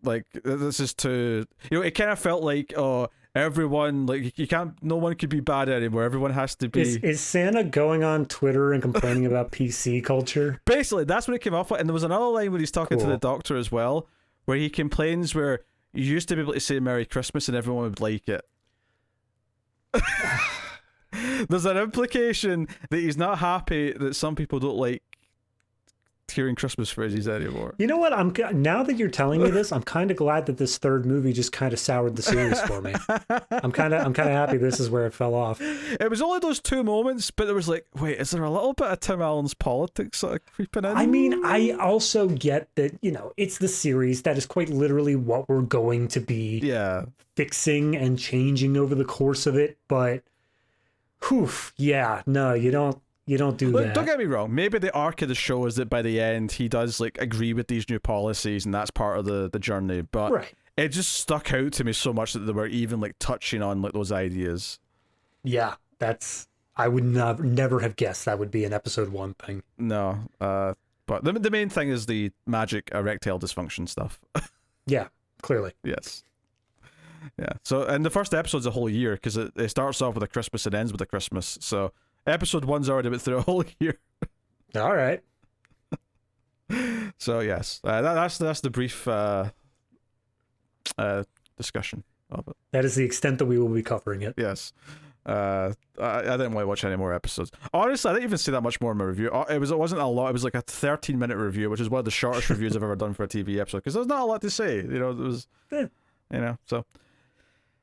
like this is too, you know, it kind of felt like, oh, everyone, like, you can't, no one could be bad anymore. Everyone has to be. Is Santa going on Twitter and complaining about PC culture? Basically, that's what it came off with. And there was another line where he's talking to the doctor as well, where he complains where you used to be able to say Merry Christmas and everyone would like it. There's an implication that he's not happy that some people don't like hearing Christmas phrases anymore. You know what? Now that you're telling me this, I'm kind of glad that this third movie just kind of soured the series for me. I'm kind of happy this is where it fell off. It was only those two moments, but there was like, wait, is there a little bit of Tim Allen's politics sort of creeping in? I mean, I also get that, you know, it's the series that is quite literally what we're going to be fixing and changing over the course of it, but no, you don't do that. Don't get me wrong. Maybe the arc of the show is that by the end he does like agree with these new policies, and that's part of the journey. But it just stuck out to me so much that they were even like touching on like those ideas. Yeah, I would never have guessed that would be an episode 1 thing. No, but the main thing is the magic erectile dysfunction stuff. Yeah, clearly. Yes. Yeah. So, and the first episode's a whole year because it starts off with a Christmas and ends with a Christmas. So. Episode 1's already been through a whole year. All right. So yes, that's the brief discussion of it. That is the extent that we will be covering it. Yes. I didn't want to watch any more episodes. Honestly, I didn't even see that much more in my review. It wasn't a lot. It was like a 13-minute review, which is one of the shortest reviews I've ever done for a TV episode, because there's not a lot to say. You know, there was, you know, so.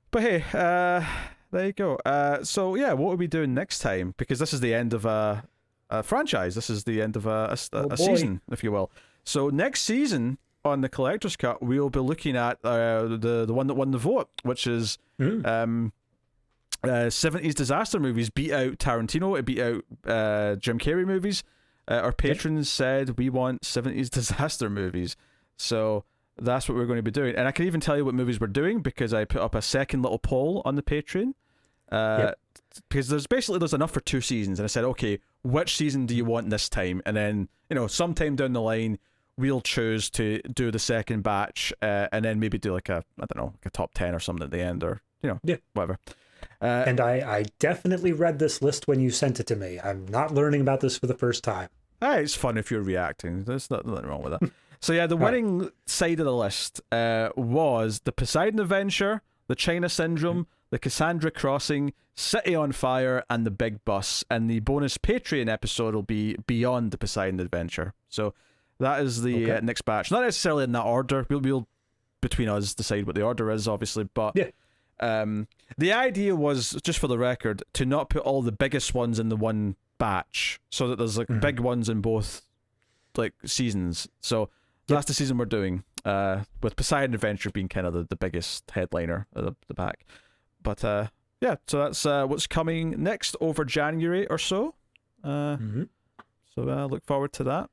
But hey, there you go. So yeah, what are we doing next time? Because this is the end of a franchise. This is the end of a season, if you will. So next season on the Collector's Cut, we'll be looking at the one that won the vote, which is 70s disaster movies. Beat out Tarantino. It beat out Jim Carrey movies. Our patrons said we want 70s disaster movies. So that's what we're going to be doing. And I can even tell you what movies we're doing because I put up a second little poll on the Patreon. Because there's enough for 2 seasons, and I said, okay, which season do you want this time? And then, you know, sometime down the line we'll choose to do the second batch, and then maybe do like a top 10 or something at the end, or, you know, whatever. And I definitely read this list when you sent it to me. I'm not learning about this for the first time. It's fun if you're reacting. There's nothing wrong with that. So yeah, the winning side of the list was the Poseidon Adventure, the China Syndrome, the Cassandra Crossing, City on Fire, and the Big Bus. And the bonus Patreon episode will be Beyond the Poseidon Adventure. So that is the next batch. Not necessarily in that order. We'll between us decide what the order is, obviously. But the idea was, just for the record, to not put all the biggest ones in the one batch, so that there's like big ones in both like seasons. So that's the season we're doing, with Poseidon Adventure being kind of the biggest headliner at the back. But yeah, so that's what's coming next over January or so. So look forward to that.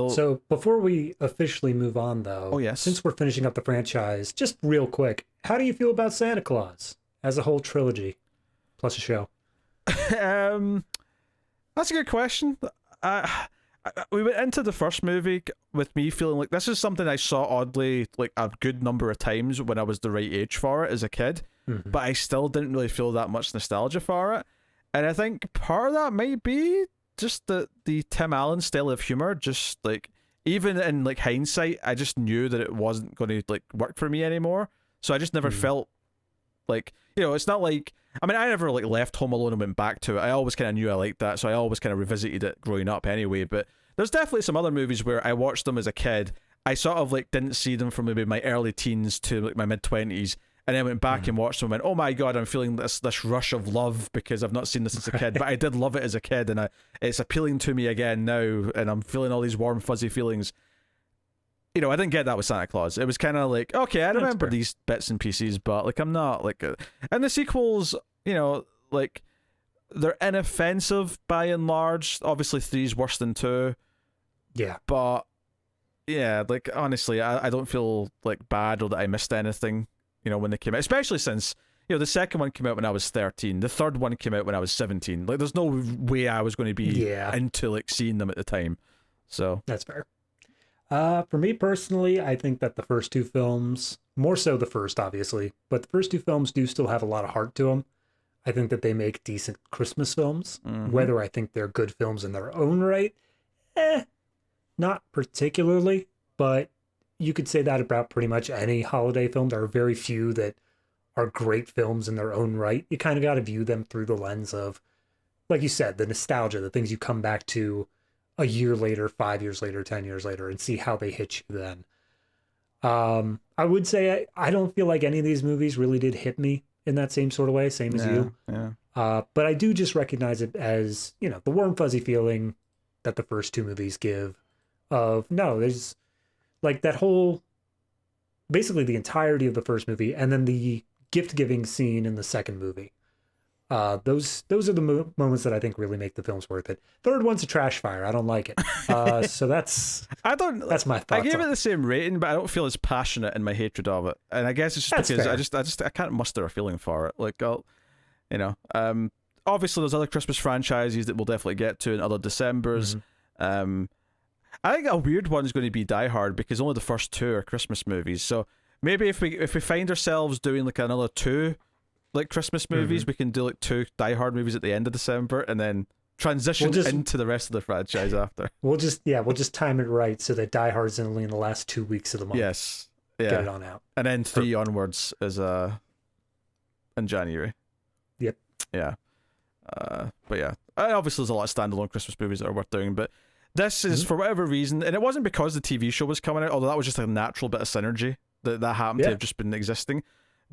So before we officially move on, though, since we're finishing up the franchise, just real quick, how do you feel about Santa Claus as a whole trilogy plus a show? That's a good question. We went into the first movie with me feeling like this is something I saw oddly like a good number of times when I was the right age for it as a kid, but I still didn't really feel that much nostalgia for it. And I think part of that might be just the Tim Allen style of humor. Just like, even in like hindsight, I just knew that it wasn't going to like work for me anymore. So I just never felt like, you know, it's not like, I mean, I never like left Home Alone and went back to it. I always kind of knew I liked that, so I always kind of revisited it growing up anyway. But there's definitely some other movies where I watched them as a kid. I sort of like didn't see them from maybe my early teens to like my mid-20s, and then went back and watched them and went, oh my god, I'm feeling this rush of love because I've not seen this as a kid, but I did love it as a kid, and it's appealing to me again now, and I'm feeling all these warm fuzzy feelings. I didn't get that with Santa Claus. It was kind of like, okay, I remember these bits and pieces, but like I'm not like, and the sequels, like they're inoffensive by and large. Obviously 3's worse than 2. Yeah, but yeah, like honestly, I don't feel like bad or that I missed anything. When they came out, especially since, the second one came out when I was 13, the third one came out when I was 17. Like, there's no way I was going to be into, like, seeing them at the time. So. That's fair. For me personally, I think that the first 2 films, more so the first, obviously, but the first 2 films do still have a lot of heart to them. I think that they make decent Christmas films. Whether I think they're good films in their own right, not particularly, but you could say that about pretty much any holiday film. There are very few that are great films in their own right. You kind of got to view them through the lens of, like you said, the nostalgia, the things you come back to a year later, 5 years later, 10 years later, and see how they hit you then. I would say I don't feel like any of these movies really did hit me in that same sort of way, same as you. Yeah. But I do just recognize it as, the warm fuzzy feeling that the first 2 movies give of, no, there's like that whole, basically the entirety of the first movie, and then the gift-giving scene in the second movie. Those are the moments that I think really make the films worth it. Third one's a trash fire. I don't like it. So that's my thoughts. I gave it the same rating, but I don't feel as passionate in my hatred of it. And I guess it's just because I can't muster a feeling for it. Like obviously there's other Christmas franchises that we'll definitely get to in other Decembers. I think a weird one's going to be Die Hard, because only the first 2 are Christmas movies. So maybe if we find ourselves doing like another 2 like Christmas movies, we can do like 2 Die Hard movies at the end of December and then transition into the rest of the franchise after. We'll just time it right so that Die Hard's only in the last 2 weeks of the month. Yes. Yeah. Get it on out. And then 3 onwards is in January. Yep. Yeah. But yeah. Obviously there's a lot of standalone Christmas movies that are worth doing, but this is, for whatever reason, and it wasn't because the TV show was coming out, although that was just a natural bit of synergy that happened to have just been existing.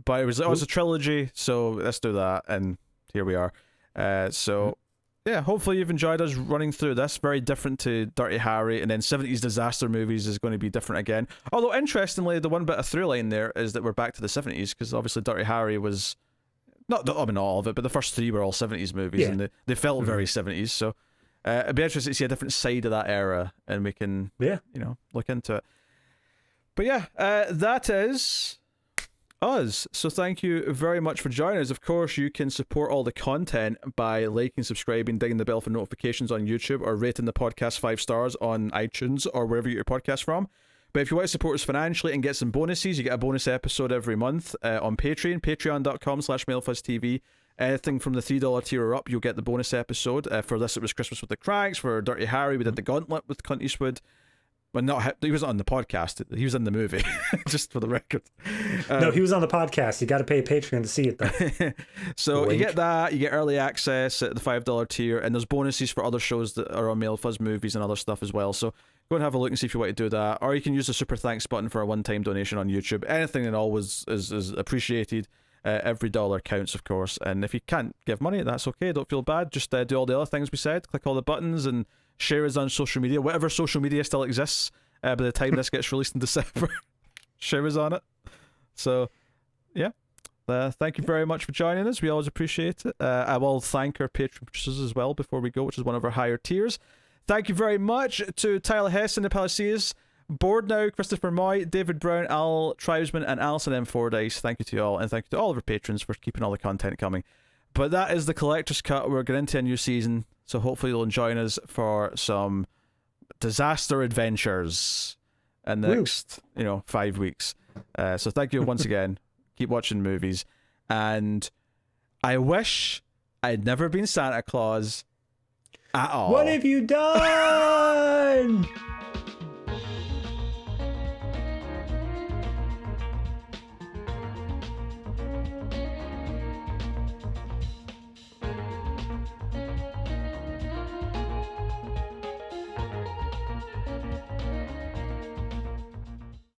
But it was a trilogy, so let's do that, and here we are. Yeah, hopefully you've enjoyed us running through this. Very different to Dirty Harry, and then 70s disaster movies is going to be different again. Although, interestingly, the one bit of through line there is that we're back to the 70s, because obviously Dirty Harry was, not all of it, but the first 3 were all 70s movies, and they felt very 70s, so it'd be interesting to see a different side of that era, and we can look into it. But yeah, that is us. So thank you very much for joining us. Of course, you can support all the content by liking, subscribing, dinging the bell for notifications on YouTube, or rating the podcast 5 stars on iTunes or wherever you get your podcast from. But if you want to support us financially and get some bonuses, you get a bonus episode every month on Patreon, patreon.com/MailFuzzTV. Anything from the $3 tier or up, you'll get the bonus episode. For this, it was Christmas with the Cranks. For Dirty Harry, we did the Gauntlet with Clint Eastwood. But he wasn't on the podcast. He was in the movie, just for the record. No, he was on the podcast. You got to pay Patreon to see it, though. So Wink. You get that. You get early access at the $5 tier, and there's bonuses for other shows that are on Mail Fuzz movies and other stuff as well. So go and have a look and see if you want to do that. Or you can use the super thanks button for a one-time donation on YouTube. Anything at all is appreciated. Every dollar counts, of course. And if you can't give money, that's okay. Don't feel bad. Just do all the other things we said. Click all the buttons and share us on social media. Whatever social media still exists by the time this gets released in December. Share us on it. So, yeah. Thank you very much for joining us. We always appreciate it. I will thank our Patreon producers as well before we go, which is one of our higher tiers. Thank you very much to Tyler Hess and the Palacios, Board Now, Christopher Moy, David Brown, Al Tribesman, and Alison M. Fordyce. Thank you to you all, and thank you to all of our patrons for keeping all the content coming. But that is the collector's cut. We're getting into a new season, so hopefully you'll join us for some disaster adventures in the next 5 weeks. So thank you once again. Keep watching movies, and I wish I'd never been Santa Claus at all. What have you done?